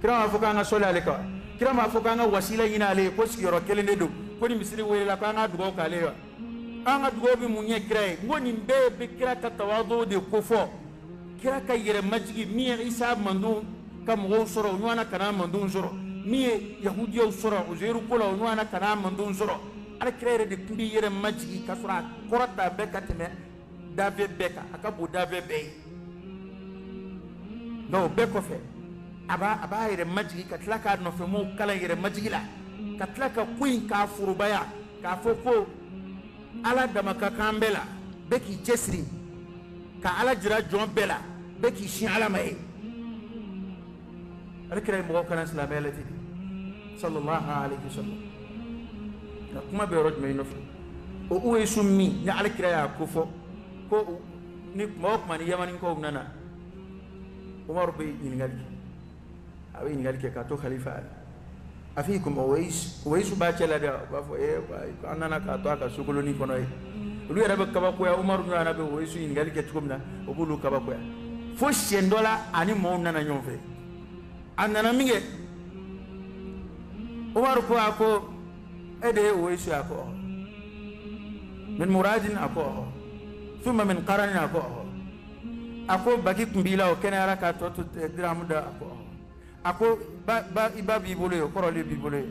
kira ma fo ka nga soli ale ka kira ma fo ka nga wasila yina ale ko sigiro kele ne do ko ni misiri wele la ka nga dugo ka le yo anga dugo bi munye kira ngoni be kira ka tawadu de ko fo kira ka yere majigi mi isa mandu kam go soro nwana kana mandu soro mi yahudiyo soro uzeru kola nwana kana mandu soro ala kira de kumbi yere majigi ka sura korata be ka teme dave beka akabu dave be no be ko fe aba yere majigi ka tlaka no fe mo kala yere majigi la ka tlaka kuin ka furubaya ka foko ala dama ka kambela be ki jesri ka ala jira jon bela be ki shin ala mai alkira mo kana islamelati sallallahu alaihi wasallam kuma be rod me no o uwe summi ni alkira ya kufo ko ni mo ko mani yamani ko nana umar be ingalki awi ingalki ka to khalifa afikum uwais ba cela da ba fo ba anana ka to aka suguloni kono lu yara be kaba ko ya umar nana be uwais ingalki tukumna o bulu kaba ko ya fo shendola ani mo nana nyonfe anana minge umar ko ako ede uwais ako min muradin ako ثم من قرن ako baki kumbila o kenara ka to diramu da ako ba iba bibule ko role bibule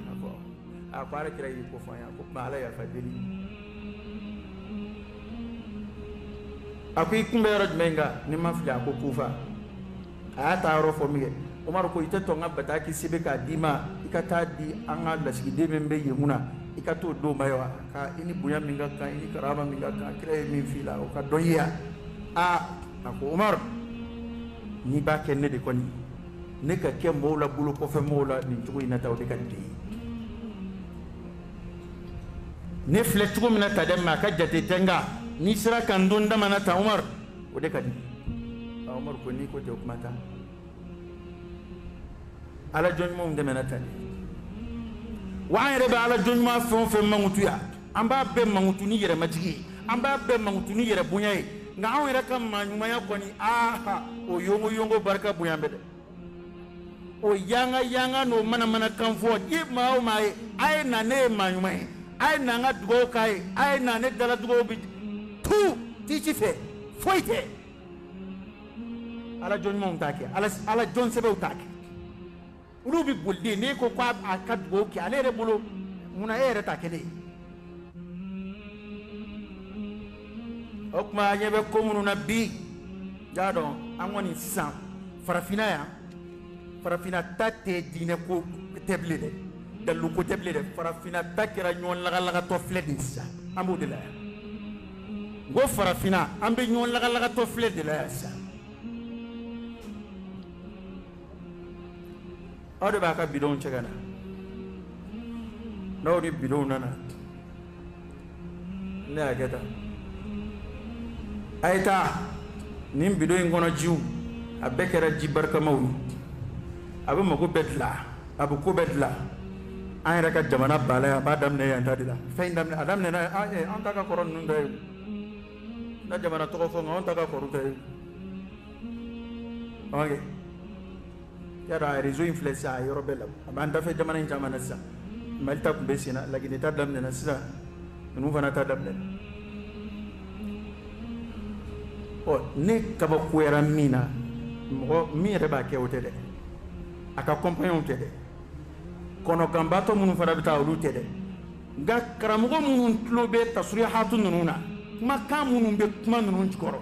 ako ara kira yi ko fanya ko mala ya fadeli ako ikumbe rod menga ni mafia ko kufa ata ro fo mige umar ko ite to ngabata ki sibeka dima ikata di anga la sigide membe yemuna ikato do mayo ka ini buya minga ka ini karama minga ka kire min fila o ka doya ako umar ni ba kenne de koni ne ka ke mola bulu ko fe mola ni tugo ina taw de kandi ne fle tugo mina tademma ka jate tenga ni sira kan donda mana ta umar o de kandi umar ko ni ko te mata ala jon mom de mena tani wa yere ba ala jonma fon fe mangutuya amba be mangutu ni yere majigi amba be mangutu ni yere bunyai nga on yere kam manyuma ya koni o yongo barka buyambe de o yanga no mana kan fo di ma o mai ai na ne manyuma ai na nga dugo kai ai na ne dala dugo bi tu ti ci fe foite ala jonma untake ala jon sebe utake urubi buldi ne ko kwa akadgo ki alere bulu muna ere takede okma nyebe ko munu nabi jado angoni sisan farafina tate dine ko teble de dalu ko teble de farafina takira nyon laga to fledi sa amudela go farafina ambe nyon laga to fledi la sa ode ba ka bidon chegana no ni bidon nana ne ageta aita nim bidon ngono jiu abekera jibarka mawni abu mako bedla abu ko bedla an raka jamana bala ba dam ne yanda dila fein dam ne adam ne na an ta ka koron nun day na jamana to ko fo on ta ka koru tay okay ya da rezo influence ay robela abanda fe jamana in jamana sa malta ko besina lagi ta dam ne na sa nu fana ta dam ne o ne ka ba ko era mina mo mi reba ke hotele aka compagnon tede kono gambato munu fara bita ulu tede ga karamugo munu tlobe tasrihatu nununa makam munu be kuma nunun chikoro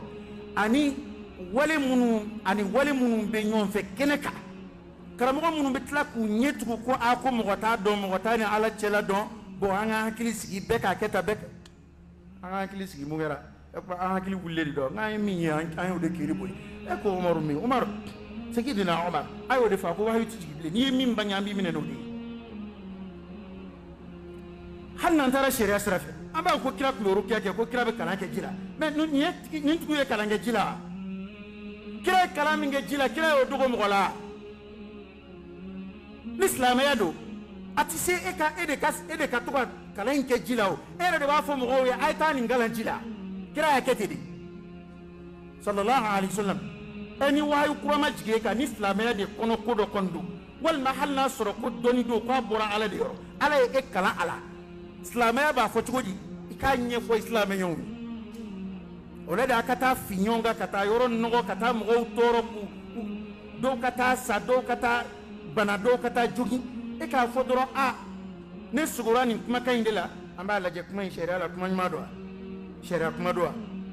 ani wale munu be nyon fe keneka karamugo munu be tla ku nyetu ko ako mogota do mogota ni ala chela don bo anga hakili sigi beka keta beka anga hakili sigi mugera an hakili wulile do ngai min an o de kiri boy e ko Umar Sayyidina Umar ayo de fa ko wahi tijibile ni min banyambi min no de hannan tara sharia sirafe aba ko kira ko rukiya ke ko kira be kana ke jila mais ni tuku ye kala nge jila kira kala min nge jila kira o dogo mogola l'islam ya do atise e ka to kala nke jila o ere de ba fo mo ya ay tan ngala jila kira ya ketidi sallallahu alaihi wasallam ani wayu kurama jige ka ni islam ya de kono kodo kondo wal mahalla soro ko doni do ko bora ala de yoro ala e kala ala islam ya ba fo chugodi ikanye fo islam ya yon ole da kata finyonga kata yoro nogo kata mo toro ku do kata sa do kata banado kata jogi e ka fo doro a ne sugurani kuma kayinde la amba la je kuma sharia la kuma nyma do sharia kuma do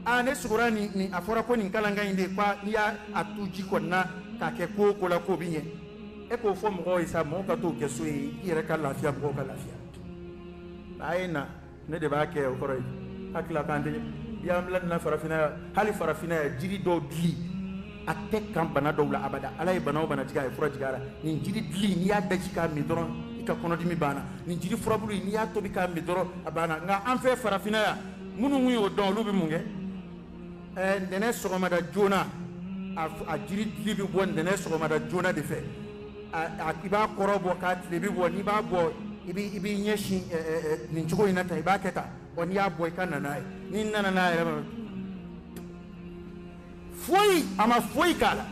a ne sugurani ni afora ko ni kalanga inde kwa ya atuji ko na ka ke ko la ko binye e ko fo mo isa mo ka to ke so ire ka lafia mo ka lafia ayina ne de ba ke ko roy akla kande ya mlan na farafina hali farafina jiri do dli atek kan bana dawla abada alay bana bana jiga e fura jigara ni jiri dli ni ya daji ka mi doron ika kono dimi bana ni jiri fura bulu ni ya to bi ka mi doron abana nga an fe farafina ya munu ngi o don lu bi munge ndene sogoma da jona a jiri dli bi bon ndene sogoma da jona de fe a kiba korobo ka tli bi bon ni ba bo ibi nyeshi ni chugo inata ibaketa oni ya boy kana nae ni nana nae foi ama foi kala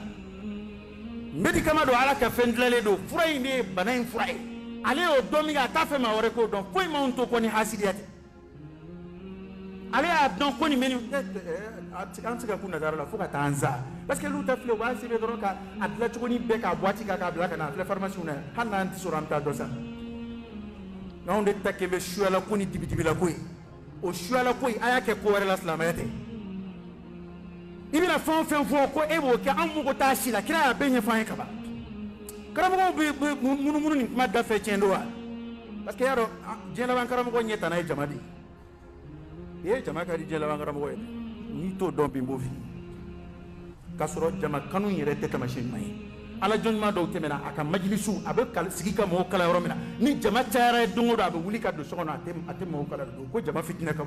medikama do ala ka fendlele do furai ne banain furai ale o domiga ta fe ma ore ko don foi ma onto ko ni hasidiyate ale a don ko ni meni antika kuna dara la fuka tanza parce que luta fle wa sibe do ka atla chugo ni be ka boati ka bla kana fle pharmacie na hanna anti soramta do sa non de takebe shuala ko ni dibidibi la koy o shuala koy aya ke ko wala islamayate ibina fon ko ebo ke amu ko tashi la kira be nya fan kaba karamo be munu ni kuma da fe chendo wa parce que yaro jela wan karamo ko nyeta na jamadi e jama ka di jela wan karamo ko ni to don bi mbofi kasoro jama kanu yere te tamashin mai ala jonma do temena aka majlisu abe kal sigika mo kala yoromina ni jama tayara dungo do abe wuli ka do sokono atem mo kala do ko jama fitina ka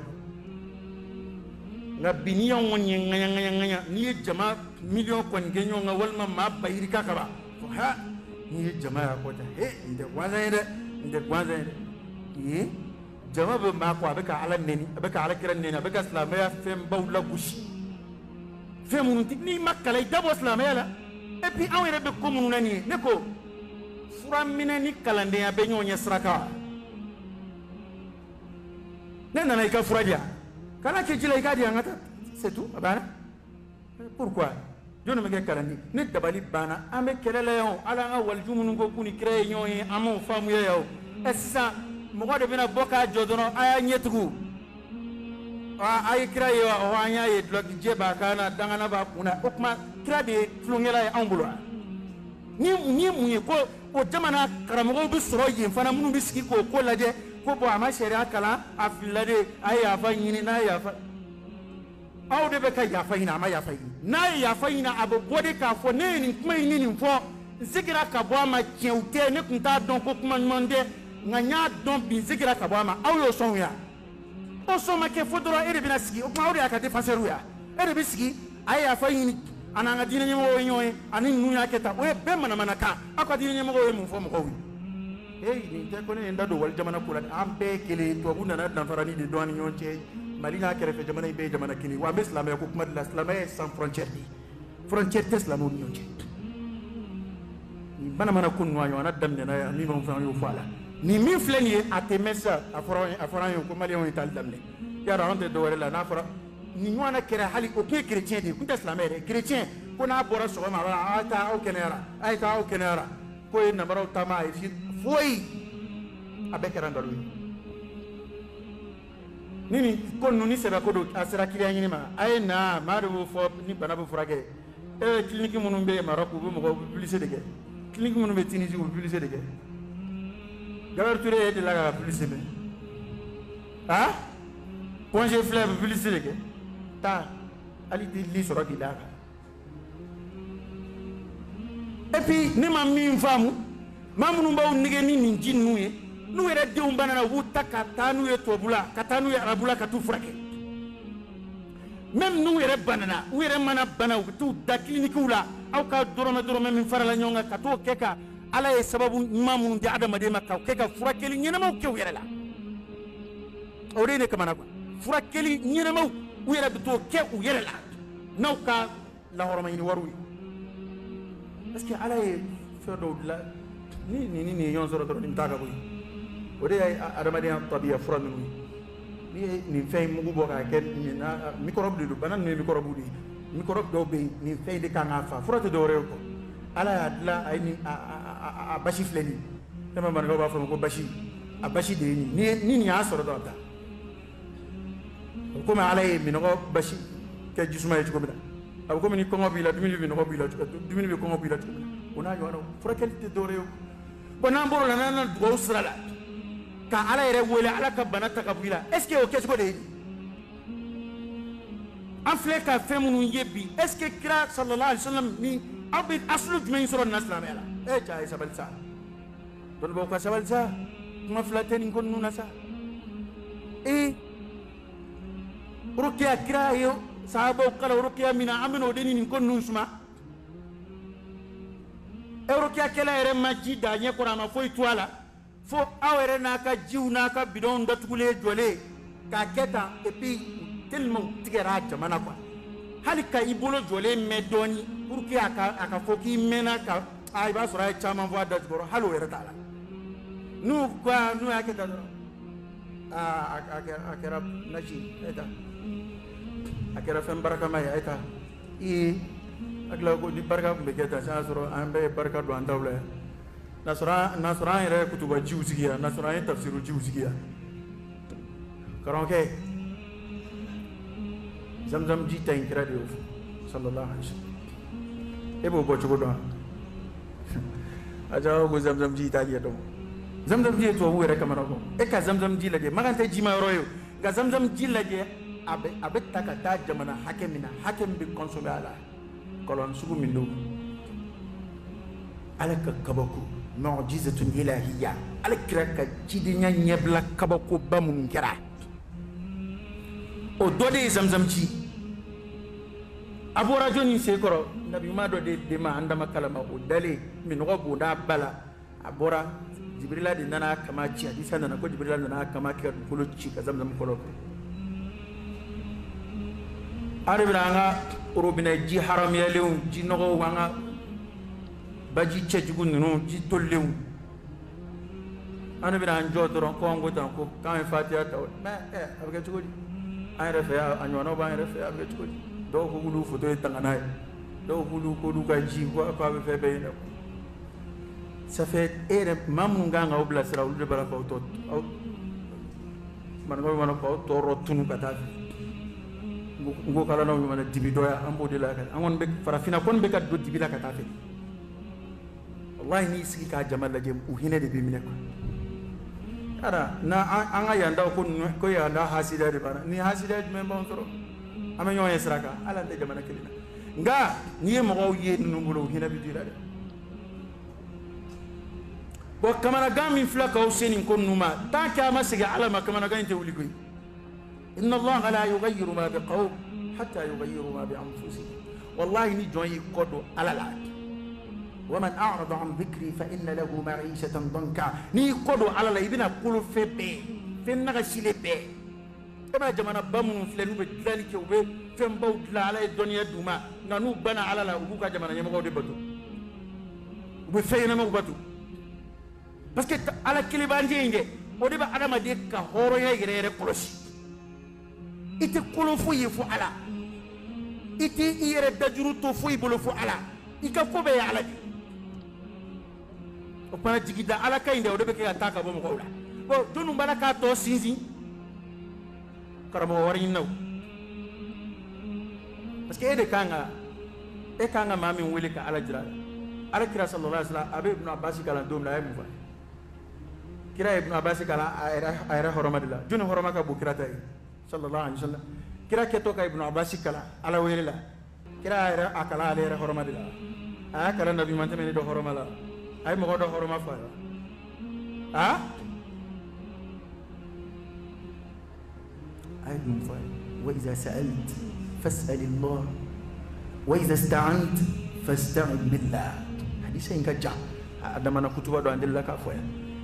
nga biniya wonye nganya ni jama million ko ngenyo nga walma ma bayri ka ba ha ni jama ya ko ta he inde gwazaide jama be ma ko abe ka ala neni abe ka ala kiran neni abe ka islamaya fem bawla gushi fem mun ni makala dabo islamaya la et puis on est de comme nous nani neko fura minani kalande ya be nyonya sraka nena na ka fura dia kana ke jila ka dia ngata c'est tout bana pourquoi je ne me get kalandi ne dabali bana ame kelele yo ala nga waljumun ngo kuni créer nyoy amo famu yo et ça mo ko de bina boka jodono aya nyetugu ay créer o anya ye blog jeba kana dangana ba kuna okma kira de flongela ya ambulo ni munye ko o jamana karamo bi soro yin fana munu bi siki ko laje ko bo ama sharia kala afilade ay ya fa yini na ya fa aw de be ka ya fa yina ama ya fa yini na ya fa yina abo bode ka fo ne ni kuma yini ni fo zikira ka bo ama kiewte ne kunta don ko kuma monde nganya don bi zikira ka bo ama aw yo son ya o so ma ke fodoro ere bina siki o ma o de aka defanseru ya ere bi siki ay ya fa yini ananga dina nyemo nyoy ani nuya keta o be mana ka akwa dina nyemo o mu fo mo ko wi ni te ko ne ndado wal jamana kula ambe kele to bunda na dan farani de doani nyonche malina kere fe jamana be jamana kini wa be islam ko kuma la islam sans frontière di frontière te islam ni nyonche ni mana kun no yo na damne na ni mon fa yo fala ni min fleni atemesa afora yo ko mali on ital damne ya ra onde do wala na fara ni wana kere hali o ke chrétien de kunta islamere chrétien ko na bora so ma ata o kenera ko na maro tama e fi foi abekera ndalu nini ko nuni seba ko do asira kiliya nyini ma ay na maru fo ni bana bu furage clinique munun be Maroc bu mo publicité de clinique munun be Tunisie bu publicité de Gabar Touré de la publicité ah congé fleuve publicité de ta ali di li sɔrɔ k'i da kan et puis ne ma min faamu maa minnu b'aw nege ni nin ji ninnu ye n'u yɛrɛ denw banana u b'u ta ka taa n'u ye tubabula ka taa n'u ye arabula ka t'u furakɛ même n'u yɛrɛ banana u yɛrɛ mana bana u bɛ t'u da kilinikiw la aw ka dɔrɔmɛ min farala ɲɔgɔn kan ka t'o kɛ ka ala ye sababu ɲuman minnu di adamaden ma k'aw kɛ ka furakɛli ɲɛnamaw kɛ u yɛrɛ la o de ye ne kamana quoi furakɛli ɲɛnamaw u yɛrɛ bɛ t'o kɛ u yɛrɛ la n'aw ka lahɔrɔmaɲini wariw ye parce que ala ye fɛn dɔw dilan ni nin ye ɲɔgɔn sɔrɔ dɔrɔn nin t'a ka bɔ yen o de ye adamadenya tabiya fura ninnu ye n'i ye nin fɛn in mugu bɔ k'a kɛ nin na mikɔrɔbu de don bana ninnu ye mikɔrɔbu de ye mikɔrɔbu dɔw bɛ yen nin fɛn in de kan k'a fa fura tɛ dɔwɛrɛ ye kɔ ala y'a dilan a ye nin a basi filɛ nin ye e ma manikaw b'a fɔ ma ko basi a basi de ye nin ni nin y'a sɔrɔ dɔrɔn ta komi ala ye minɔgɔ basi kɛ jisuma ye cogo min na a bɛ komi ni kɔngɔ b'i la dumuni bɛ minɔgɔ b'i la dumuni bɛ kɔngɔ b'i la cogo min na o n'a ɲɔgɔnnaw furakɛli tɛ dɔwɛrɛ ye bon n'an bɔr'o la n'an na dugawu sira la ka ala yɛrɛ wele ala ka bana ta ka bɔ i la est ce que o kɛcogo de ye an filɛ ka fɛn minnu ye bi est ce que kira sallallahu alaihi wa sallam ni aw bɛ asulu jumɛn sɔrɔ nin na silamɛya la cɛ a ye sabali sa dɔnnibaaw ka sabali sa kuma fila tɛ nin ko ninnu na sa rukiya kira ye sahabaw kala rukiya min na an bɛna o de nin ko ninnu suma rukiya kɛla yɛrɛ ma ji da ɲɛ kɔrɔ a ma foyi to a la fo aw yɛrɛ n'a ka jiw n'a ka bidɔnw datugulen jɔlen k'a kɛ tan et puis tellement u tigɛra a jamana quoi hali ka i bolo jɔlen mɛn dɔɔni pour que a ka fɔ k'i mɛnna ka i b'a sɔrɔ a ye caman fɔ a da jukɔrɔ hali o yɛrɛ t'a la n'u y'a kɛ tan dɔrɔn a kɛra nasi a ye ta a kɛra fɛn barakama ye a ye ta hakili ko ni barika tun bɛ kɛ tan sisan y'a sɔrɔ an bɛɛ ye barika don an taw la yan n'a sɔrɔ an yɛrɛ ye kutuba jiw sigi yan n'a sɔrɔ an ye tafsiru jiw sigi yan karamɔgɔkɛ zamzam ji ta in kira de y'o fɔ sallallahu alaihi wa sallam e b'o bɔ cogo dɔn a jaabi ko zamzam ji t'a ɲɛ dɔn zamzam ji ye tubabu yɛrɛ kamana kɔ e ka zamzam ji lajɛ makan tɛ jima yɔrɔ ye o nka zamzam ji lajɛ a bɛ ta ka taa jamana hakɛ min na hakɛ min bɛ consommé a la kɔlɔn sugu min don ala ka kabako mu'jizatun ilahiyya ala kira ka cidenya ɲɛbila kabakoba minnu kɛra o dɔ de ye zamzam ji a bɔra jɔnni sen kɔrɔ nabiyuma dɔ de ma an dama kalama o dalen minɔgɔ bonda ba la a bɔra jibirila de nana kama ci hadisa nana ko jibirila nana kama kɛ ka dugukolo ci ka zamzam kɔlɔ ale bɛna an ka robinet ji haramuyalenw ji nɔgɔw an ka baji cɛjugu ninnu ji tolilenw an bɛna an jɔ dɔrɔn ko an ko tan ko k'an ye fatiha ta mais a bɛ kɛ cogo di an yɛrɛ fɛ yan a ɲɔgɔnnaw b'an yɛrɛ fɛ yan a bɛ kɛ cogo di dɔw ko k'olu foto ye tanga n'a ye dɔw k'olu ka ji ko a bɛ fɛn bɛɛ ye dɛ ça fait e yɛrɛ maa minnu kan k'aw bilasira olu de b'a la k'aw tɔ aw manikaw b'a la k'aw tɔɔrɔ tunu ka taa fɛ n ko kala n'aw ɲɔgɔnna dibi dɔ an b'o de la an kɔni bɛ farafinna kɔni bɛ ka don dibi la ka taa fɛ wallahi n'i sigi k'a jama lajɛ u hinɛ de b'i minɛ quoi ara na an ka yandaw ko yanda hasida de b'an na ni hasida jumɛn b'anw sɔrɔ an bɛ ɲɔgɔn ye sira kan ala tɛ jamana kelen na nka n'i ye mɔgɔw ye ninnu bolo u hinɛ bɛ d'i la dɛ bon kamanagan min filɛ k'aw se nin ko ninnu ma tant que a ma segin ala ma kamanagan in tɛ wuli koyi inna allaha la yughayyiru ma biqawm hatta yughayyiru ma bi anfusihim wallahi ni jɔn y'i kɔ don ala la ومن أعرض عن ذكري فإن له معيشة ضنكا ني كودو على لا يبنا كل في بي في نغشيل بي كما جمانا بامون فلانو بدلالي كيو بي فين باو دلا على الدنيا دوما نانو بنا على لا وبوكا جمانا يمغو دي باتو وبفين نمو باتو باسكو على كليبان دي نجي ودي با ادم دي كا هورو يا يري كولوشي ite kolo foyi fo ala ite iyere dajuru to foyi bolo fo ala ika ko be ala di o para jigida ala kay nde o de be ka taka bo mo ko la bo donu bala ka to sinzi karamo wari naw parce que e kanga mami wele ka ala jira ala kira sallallahu alaihi wasallam abe ibn abbas kala dom la mu fa kira ibn abbas kala ayra horomadila dunu horoma ka bu kira tay sallallahu alaihi wasallam kira keto ka ibnu abbas kala ala welela kira era akala ale era horoma dila a kala nabi man tamene do horoma la ay mo do horoma fa ha ay dum fa wa iza sa'alt fas'al Allah wa iza ista'ant fasta'in billah hadisa inga ja adama na kutuba do andilla ka fa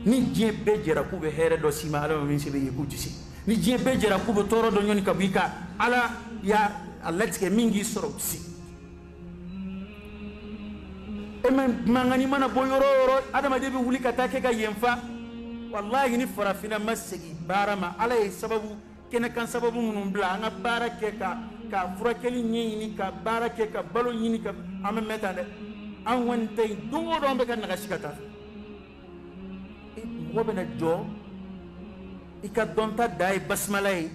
ni je be jera ku be here do sima ala min se be yekutisi ni je be jera ku be toro do nyoni kabika ala ya alatike mingi soro si emen mangani mana boyoro adama de be wuli kata ke ga yemfa wallahi ni farafina masigi barama ala e sababu kena kan sababu munum bla nga barake ka furakeli nyini ka barake ka balo nyini ka ame metande an wante dungo do be kan nagashikata wobena jo ika donta dai basmalay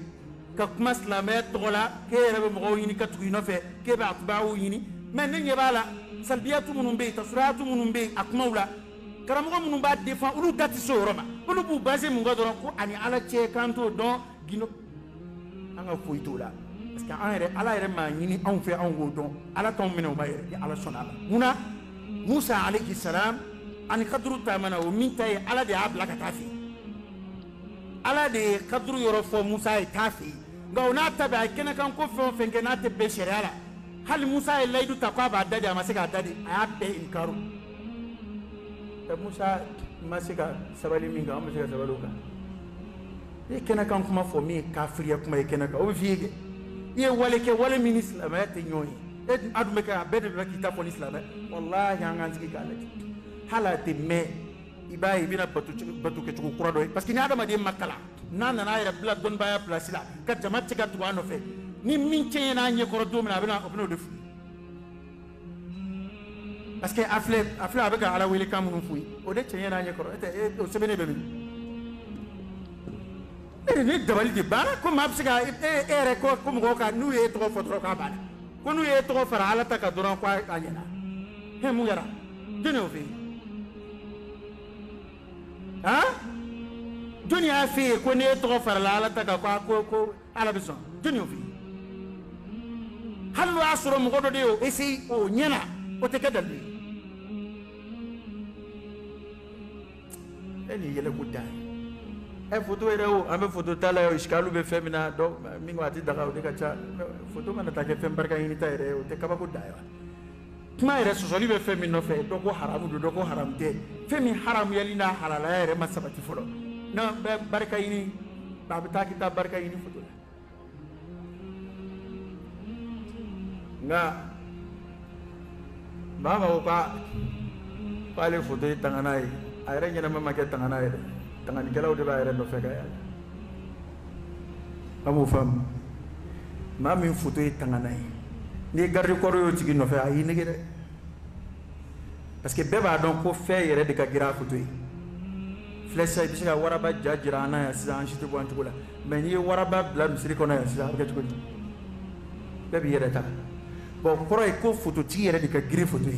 ka kuma slame tola ke rebe mo yini ka tuino fe ke ba atba'u yini men ne bala salbiyatu munum be tasratu munum be akmaula karamo munum ba defan ulu dati so roma ulu bu base mun godoro ko ani ala che kanto don gino anga fuitola parce que en ala ere ma yini on fait en godon ala ton mino ba ere ala sonala muna Musa alayhi salam ani kadru tamana o mintai ala de abla ka tafi ala de kadru yoro fo Musa e tafi gauna tabe kena kan ko fo fenge na te be shariala hal Musa e laydu takwa ba dade amasika dade ayabbe inkaru ta Musa masika sabali minga amasika sabaluka e kena kan kuma fo mi kafiriya kuma e kena ka o fiige ye wale ke wale min islam ayate nyoyi e adume ka bede be kita fo islam wallahi anganzi galati halate me ibayi bina batu ke tuku kura do parce que ni adama de makala nana na ira bla don baya place la ka jama tika tu ano fe ni min ceye na nye koro do mina bina opno de fu parce que afle abega ala wele kamu fui o de ceye na nye koro ete o sebene be min ni dabali de bara ko mapsiga ere ko mo ka nu e to fotro ka bana ko nu e to fara ala ta ka doran kwa anyana he mu yara dino fi ha dunia fi ko ne to fara ala ta ka ko ala bison dino fi halu asro mo godo de o esi o nyana o te kadalbi eni yele ko dai e photo ere o ame photo tala o iskalu be femina do mingo ati daga o de kacha photo mana ta ke fem barka ini ta ere o te kaba ko dai kuma ere so soli be femino fe do ko haramu do ko haram te femi haram yalina halala ere masabati folo na be barka ini babita kita barka ini photo nga baba ko pa pale photo tanganai ere nyana mama ke tanganai tangan gelaw de bayre no fega ya amu fam ma min photo tanganai ni garde ko ro tigi no fe ayi ne gede parce que beba donc ko fe yere de ka gira photo flèche bi sika waraba jajira na ya sa anchite bo antugula mais ni waraba bla misri ko na ya sa ka tuko bebi yere ta bon koro e ko photo tigi yere de ka gira photo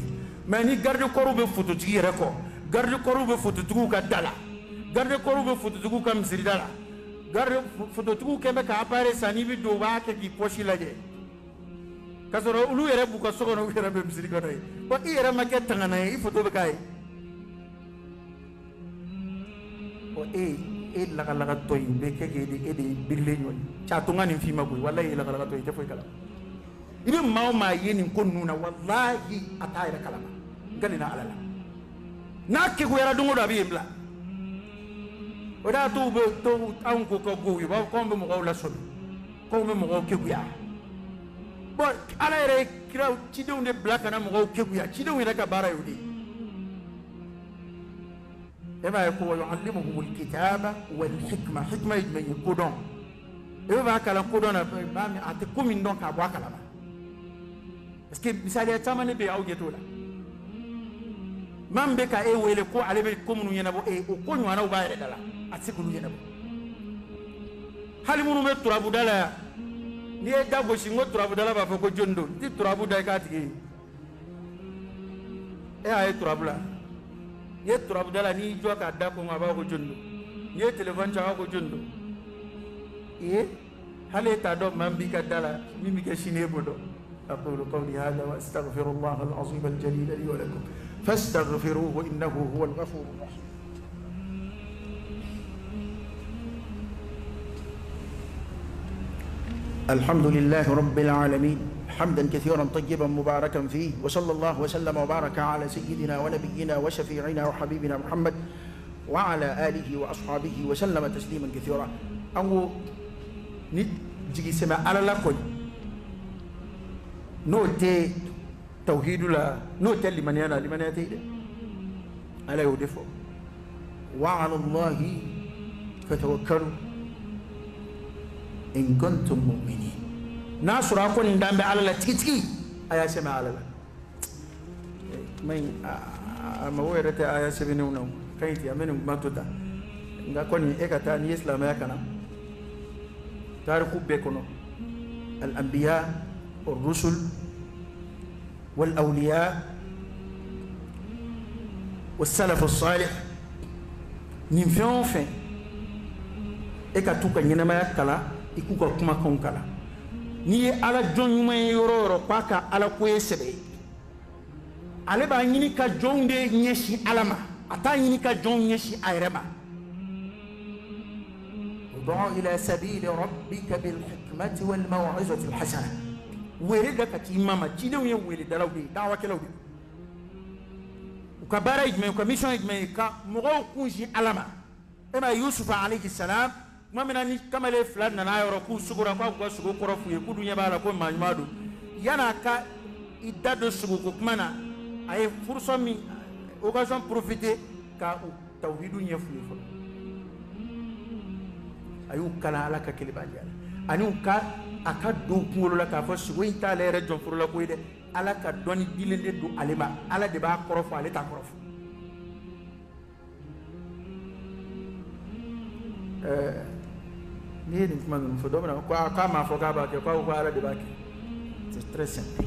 mais ni garde ko ro be photo tigi yere ko garde ko ro be photo tugu ka dala garde ko be photo tugu kam siridala garde photo tugu kembe ka apare sani bi do ba ke ki pochi laje kasoro ulu yere bu ko sokono yere be misiri ko tay ko yere ma ke tangana i photo be kay o la kala to be ke ke de birle nyol cha to ngani fi magoy wallahi la kala to te foy kala ibe mawma yeni ko nuna wallahi atayra kala galina alala nakke ko yara dungo do abi imla oda to be to an ko ko go ba ko be mo la so ko be mo ke guya bo ala ere kira ci de unde black na mo ke guya ci de wi raka bara yudi e ba ko yuallimuhum alkitaba wal hikma hikma yajmi ko don e ba kala ko don ba mi ate ko min don ka bo kala ba parce que misali tamane be awge to la mambe ka e wele ko ale be ko munu yena bo e o ko nywana ba ere dala atikulu yena bo hali munu be turabu dala ni e dabo singo turabu dala ba ko jondo ti turabu dai ka tigi e ay turabu la ye turabu dala ni jo ka da ko ngaba ko jondo ye telefon ja ko jondo e هل يتعدو من بك الدلا من بك شنيبودو أقول قولي هذا وأستغفر الله العظيم الجليل لي ولكم فاستغفروه إنه هو الغفور الرحيم. الحمد لله رب العالمين حمدا كثيرا طيبا مباركا فيه وصلى الله وسلم وبارك على سيدنا ونبينا وشفيعنا وحبيبنا محمد وعلى آله وأصحابه وسلم تسليما كثيرا. أو نجي سمع على لكم نوتي توحيد لا نوتي لمن يتي على يودفو وعلى الله فتوكلوا إن كنتم مؤمنين. ناصر أكون ندم على لا تيجي أيا سمع على لا ما ما هو يرتى أيا سبينونه كينتي أمين ما تودا نكون إكتا نيسلا ما يكنا تاريخ بيكونو الأنبياء والرسل والأولياء والسلف الصالح نفهم فين إكتوكا ينما يكلا ikuka kuma kan kala ni ala jon nyuma yoro paka ala ko yesebe ale ba nyini ka jon de nyeshi alama ata nyini ka jon nyeshi ayrema ud'u ila sabili rabbika bil hikmati wal maw'izati al hasana werida ka imama cidew ye weli dalawdi dawa kelawdi ukabara ijme ko mission ijme ka mugo kunji alama ema yusuf alayhi salam mamina ni kamale flan na yoro ku sugura kwa sugu korofu ye kudu nyaba ko manjumadu yana ka idado sugu ko kumana ay furso mi occasion profiter ka tawhidu nyefu fo ayu kala ala ka kelibali ala ani ka aka do kungolo la ka fo sugu ita le rejon furu la ko ide ala ka doni dilende do alema ala de ba korofu ale ta korofu ni ni kuma no fo domina kwa kama fo ka ba ke kwa ala de ba ke c'est très simple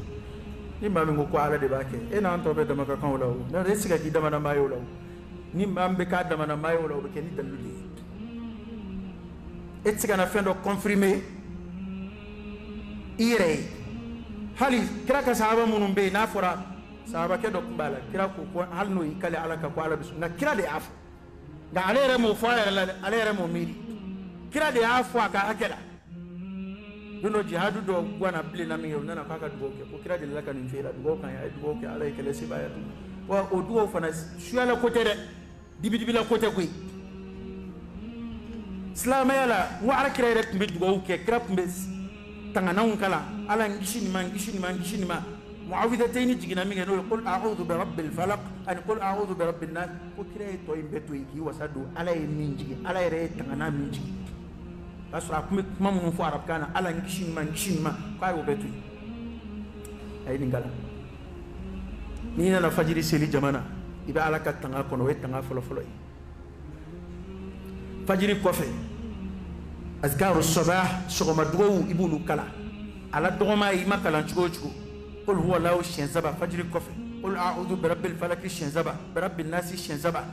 ni ma ngo kwa ala de ba ke e na anto be dama ka kan wala o na resiga ki dama na mayo lawo ni mambe ka dama na mayo lawo ke ni daluli et siga na fendo confirmer ire hali kira ka sahaba munum be na fora sahaba ke do kumbala kira ko hal no ikale ala ka ko ala bisu na kira de afu ga alere mo fa alere mo miri kira de afu aka akela duno jihadu do gwana bile na mi yona ka ka dugo ke ko kira de la kan fera dugo kan ya dugo ke ala ikele si baya tu wa o dugo fana shuala kote de dibi la kote ko islam yala wa ara kira de mbi dugo ke kira mbe tangana kala ala ngishini ma muawidatayn jigina mi ngeno qul a'udhu bi rabbil falaq an qul a'udhu bi rabbin nas ko kira to imbe to iki wasadu ala minji ala re tangana minji asra kuma mun fu arab kana ala ngishini ma kai wo betu ay ngala ni na fajiri seli jamana iba ala ka tanga kono we tanga folo fajiri kofe azkaru sabah sogoma dugo ibulu kala ala dogoma yi makala chugo قل هو الله الشنزبا فجر الكفر قل أعوذ برب الفلك الشنزبا برب الناس الشنزبا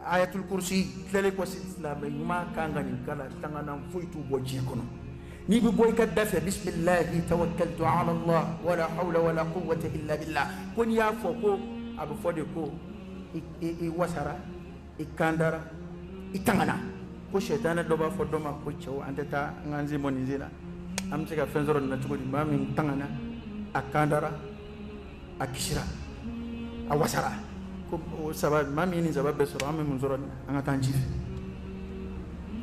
آية الكرسي تلك وسلام ما كان غني كلا تغنى فويتو بوجيكم نيبي بوي كدافع بسم الله توكلت على الله ولا حول ولا قوة إلا بالله كن يا فوكو أبو فوديكو وسرا إكاندرا إتغنى كو شيطان دوبا فودوما كو تشو أنتتا غانزي مونيزينا أمسك فنزور نتقول ما من تغنى akandara akishira awasara ko sabab mami ni sabab besoro am munzoro anga tanjif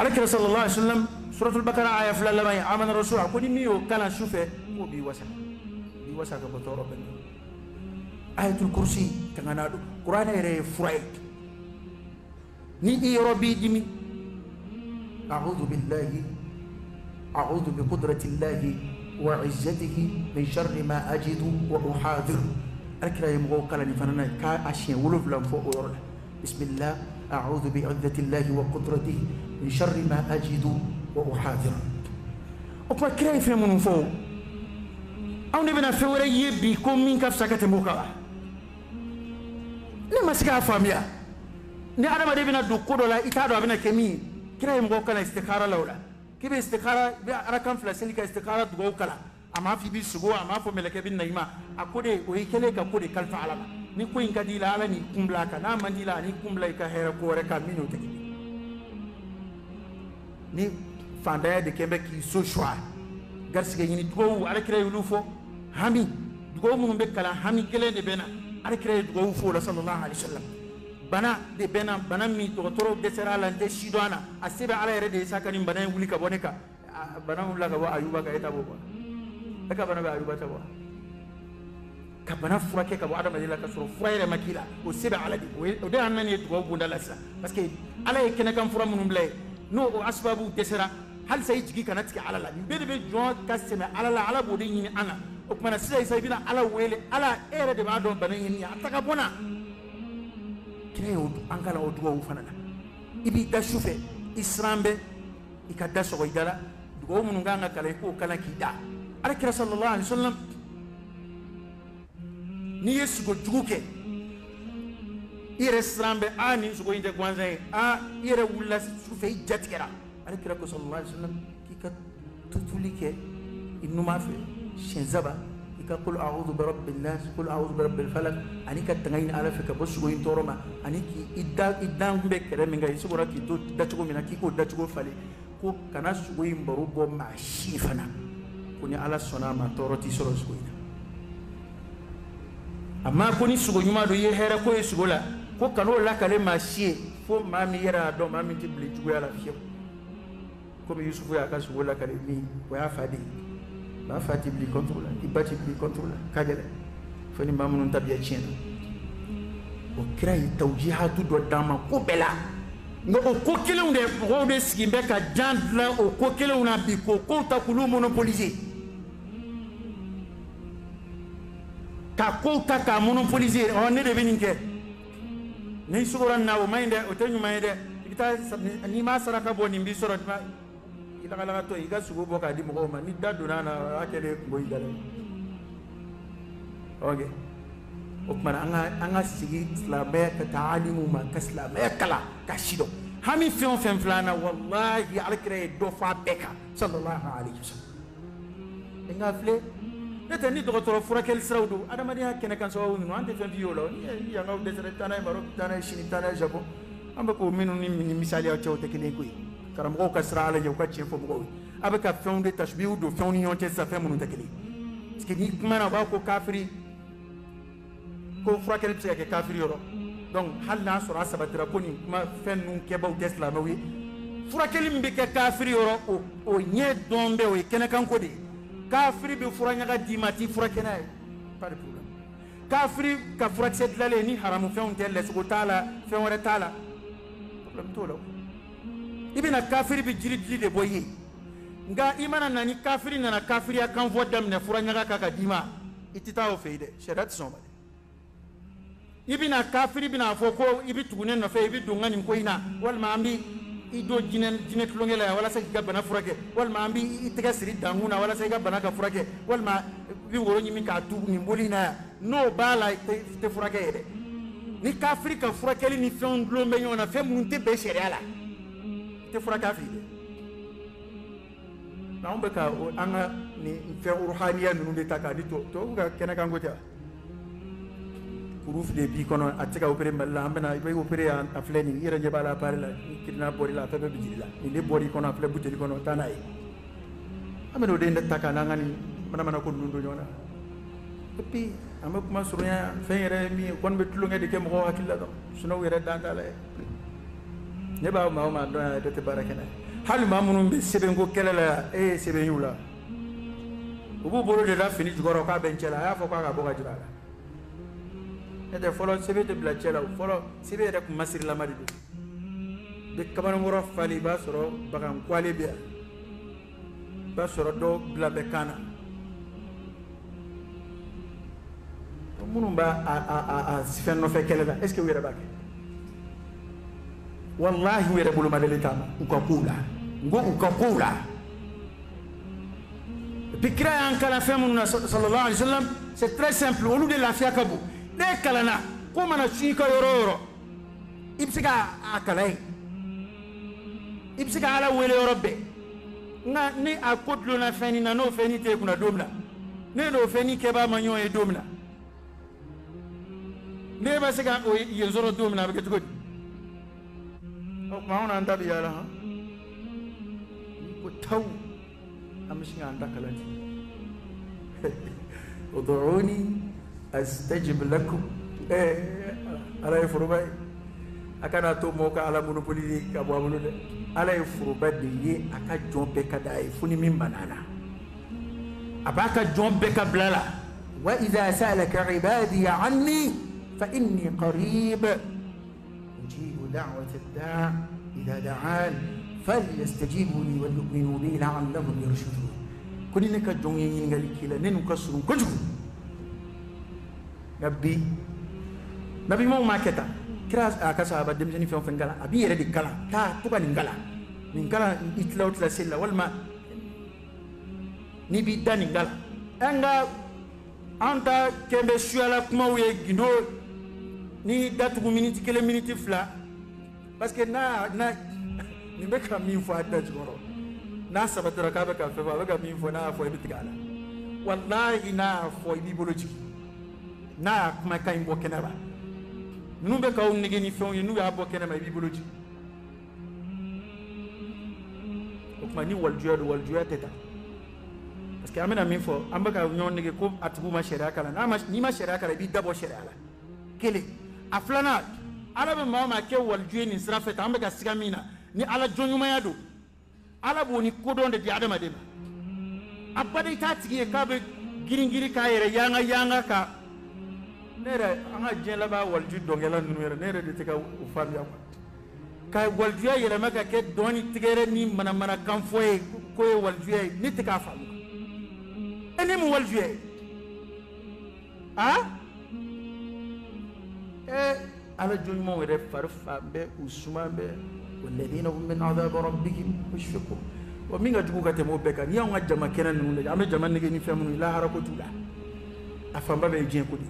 alaka sallallahu alaihi wasallam suratul baqara aya fulalla amana rasul ko ni miyo kana shufe ko bi wasa ka botoro ben ayatul kursi tangana do qur'ana re furay ni i rabbi dimi a'udhu billahi a'udhu bi qudratillahi وعزته من شر ما أجد وأحاذر أكرم وكلني فنانا كأشياء ولف لهم فوق ورلا بسم الله أعوذ بعزة الله وقدرته من شر ما أجد وأحاذر أقوى كيف من فوق أو نبنا فوري بكم من كف سكت موكا لما سكا فاميا نعلم نبنا دكتور لا إتادو أبنا كمين كيف موكا استخارة لولا كيف استخارة أركان فلسطين كاستخارة دوكلا أما في بيسقوا أما في ملك بن نيما أكودي ويكله كودي كلف على لا نكوين كديلا على نكملا كنا منديلا نكملا كهير كورك مينو تكي ni fandaya de kembe ki soshwa garsiga yini dugo ala kire yulufo hami dugo mun be kala hami kele de bena ala kire dugo fo la sallallahu alaihi wasallam bana de bena bana mi to toro de sera la de shidwana asiba ala yere de sakani bana wuli ka boneka bana wula ka wa ayuba ka eta bobo aka bana ba ayuba ta bo ka bana furake ka bo adama de la ka soro furayre makila o siba ala de o de annani dugo bunda la sa parce que ala yekene kam fura munum blay no asbabu desera hal sai jigi kana tiki ala la bebe be jon kaseme ala la ala bodi ni ana o kuma sai bina ala wele ala ere de ba don banan ni ataka bona kreo ankala o duwa fanana ibi da shufe isrambe ikada so idala dugo mun nganga kala ko kala kida ala kira sallallahu alaihi wasallam ni yesu go juguke ire isrambe ani so go inde kwanza ire wula shufe jatkera ala kira ko sallallahu alaihi wasallam kika tutulike inuma fe shenzaba ika qul a'udhu bi rabbil nas qul a'udhu bi rabbil falaq anika tangain ala fe ka bosu go intoroma aniki idda ngbe kere minga isugura ki to datugo mina ki ko datugo fale ko kana su go imbaru go ma shifana kuni ala sona ma toroti soro su go ina amma kuni su go nyuma do ye hera ko sugola ko kano la kale ma shie fo mami yera do mami tibli jugo ala fiyo comme Yusuf ya ka sugola kale ni ko ya fadi ba fati bli contrôle ibati bli contrôle kagele fani mamun tabiya chena o kray tawjihatu do dama ko bela ngo ko kelum de ko be skimbe ka jandla o ko kelum na bi ko ta kulu monopoliser ka ko ka monopoliser on ne de beninke ne sugoran na o mayde o tanyu mayde ita ni ma saraka boni mbi soro ila kala to iga sugo boka di mo ma ni dadu na akele ngoy dale okay okman anga sigi islabe ka taalimu ma kaslama kala kashido hami fion fen flana wallahi alkire do fa beka sallallahu alaihi wasallam enga fle neta ni docteur furakel srawdu adama dia kene kan so wonu ante fen violo ni ya ngaw desere tanay marok tanay shini tanay japon amba ko minu ni misali o chawte kene koy karam ko kasra ala yow ka chefo mo abaka fond de tashbihu do fond ni onte sa fe munu takeli parce que ni mana ba ko kafiri ko furakel pse ke kafiri yoro donc hal na sura sabatira ko ni ma fen nun ke baw tesla no wi furakel mbi ke kafiri yoro o nye dombe o kene kan ko de kafiri bi furanya ga dimati furakena pas de problème kafiri ka furakset lale ni haramu fen telle su taala fen wala taala problème to lo ibina kafiri bi jiri de boyi nga imana nani kafiri nana kafiri ya kan vodam ne furanya ga ka dima itita o feide sharat somba ibina kafiri bina foko ibi tugune no fe ibi dungani ko ina wal ma ambi ido jinen tulongela wala sa ga bana furake wal ma ambi itiga siri danguna wala sa ga bana ka furake wal ma bi woro nyimi ka tu ni molina no bala te furake ede ni kafiri ka furake ni fon glombe yona fe munte be sheriala te furake afi na umbe ka anga ni fe ruhaniya nunu de takadi to ga kenaka ngotia kuruf de bi kono atika opere malla ambena be opere afleni ira je bala parla kidna bori la tabe bijila ni bori kono afle buteli kono tanai ameno de ndata ngani mana ko ndundo nyona epi amma kuma surunya feyere mi kon be tulunga de kem ko hakilla do suno were dandala ne ba ma do de te barakena hal mamunum be sebe ngo kelela sebe yula ubu boro de da fini jugoro ka benchela ya fo ka boga jirala ede folo sebe de blachela folo sebe rek masir la mari de kamano moro fali ba soro bagam kwale bia ba soro do bla bekana munumba a sifenno fe kelela est ce que wera bake wallahi wera bulu madele tama ukakula ngo ukakula pikra an kala femuna sallallahu alaihi wasallam c'est très simple au lieu de la fiakabu de kalana ko mana shika yororo ibsika akalai ibsika ala wele yorobbe nga ni akotlo na feni na no feni te kuna domna ne no feni ke ba manyo e domna ne ba se ga o yenzoro domna ba ketuko o ma ona anda biya la ko taw amshinga anda kalati ud'uni astajib lakum ala yafrubai akana to moka ala monopoli ka bo amuno de ala yafruba de ye aka jombe ka dai funi min banana abaka jombe ka blala wa idha salaka ibadi anni fa inni qarib ujibu da'wata ad-da' idha da'an falyastajibu li wal yu'minu bi la'allahum yarshudun kuni ne ka jonge ngali kila nenu ka suru koju nabi mo maketa kras aka sahaba dem jeni fen gala abi yere di kala ta to kan ngala min kala itlawt la sella wal ma ni bi dani ngala anga anta kembe shuala kuma we gindo ni datu minute kele minute fla parce que na ni be ka min fo adda joro na sabatara ka be ka fe ba ka min fo na fo bi tigala wallahi na fo bi boloji na kuma kan bo kenaba nous be ka unige ni fon nous ya bo kenama bi boloji o kuma ni wal juya teta parce que amena min fo amba ka nyon nige ko atubu ma sharia kala na ma ni ma sharia kala bi dabo sharia la kele aflana ala be ma ke wal juya ni sra feta amba ka sigamina ni ala jonyuma ya do ala bo ni kodon de adama de abade ta tigi ka be giringiri ka yere yanga ka nere anga jela ba walju dongela nunere nere de tika u fami akwa ka walju ya yele maka ke doni tigere ni mana kan foye ko walju ya ni tika famu eni mu walju ya ala jonmo wede farfa be usuma be walladina hum min adhab rabbihim mushfiqun wa minga jugu kate mo beka ni anga jama kenan nunde ame jama nige ni famu la harako tula afamba be jien ko di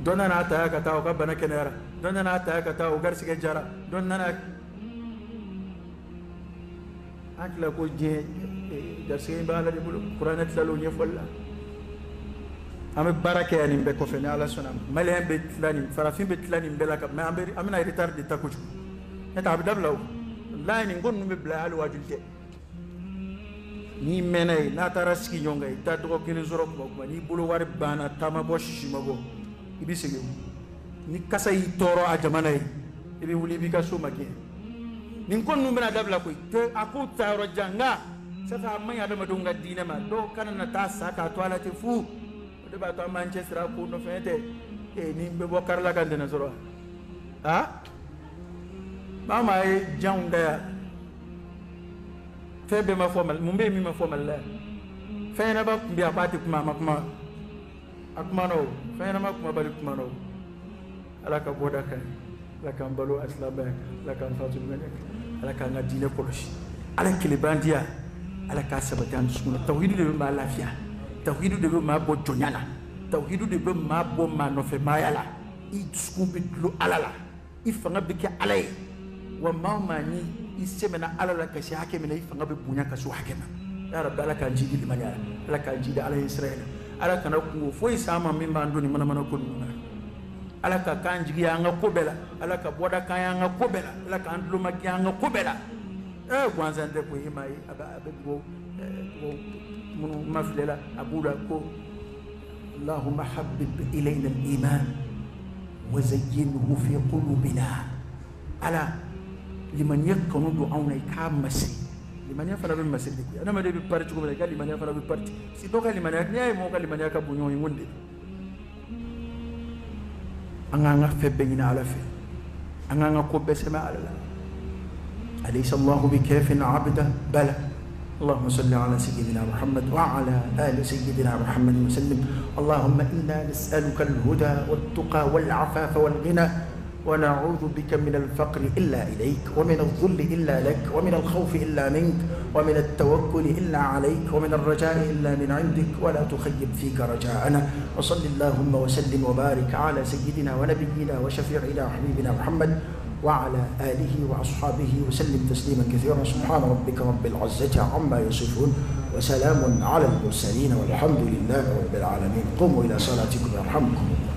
donna na ta ka ta o ka bana kenera donna na ta ka ta o gar sige jara donna na akla ko je gar sige bala de bulu qur'an tlalu ni folla ame baraka yani be ko fene ala sunam malen be tlani farafin be tlani bela ka ma amena retard de takuju eta abdablaw la ni ngon be bla al wajulte ni menay na taraski nyongay ta do ko ni zoro ko ni bulu war bana tama bo shishimago ibi sege ni kasa yi toro a jamana yi ibi wuli bi ka so make ni kon nu bena dabla ko te aku taro janga sata manya da madunga dina ma do kana na ta saka to ala te fu de ba to Manchester ko no fete ni be bokar la kan dina zoro mama e janga febe ma formal mumbe mi ma formal la fena ba mbiya pati kuma akmano fena ma kuma bali kuma no alaka boda kan laka mbalo aslaba laka fatu nganek alaka ngadine koloshi alaka libandia alaka sabatan sunu tawhidu de ma lafiya tawhidu de ma bo jonyana tawhidu de ma bo manofe mayala i skumbi lu alala ifanga bike alay wa mamani isemena alala kashi hakemena ifanga be bunya kasu hakema ya rabbi alaka njidi limanya alaka njidi ala israel ala kana ku foi sama mimba ndoni mana ko nuna ala ka kanjigi anga kobela ala ka boda kaya anga kobela ala ka andlo maki anga kobela kwanza nde ko himai abego mun maflela abula ko allahumma habbib ilayna al-iman wa zayyinhu fi qulubina ala liman yakunu du'auna kamasi liman yafala bil masjid ana ma de bi parti ko gal liman yafala bi parti si do gal liman yak ñay mo gal liman yak bu ñoy wonde anga febbe ni ala fe anga ko besema ala alaysa allah bi kafin abda bala اللهم صل على سيدنا محمد وعلى آل سيدنا محمد وسلم اللهم إنا نسألك الهدى والتقى والعفاف والغنى ونعوذ بك من الفقر إلا إليك ومن الذل إلا لك ومن الخوف إلا منك ومن التوكل إلا عليك ومن الرجاء إلا من عندك ولا تخيب فيك رجاءنا وصل اللهم وسلم وبارك على سيدنا ونبينا وشفيعنا وحبيبنا محمد وعلى آله وأصحابه وسلم تسليما كثيرا. سبحان ربك رب العزة عما يصفون وسلام على المرسلين والحمد لله رب العالمين. قوموا إلى صلاتكم يرحمكم الله.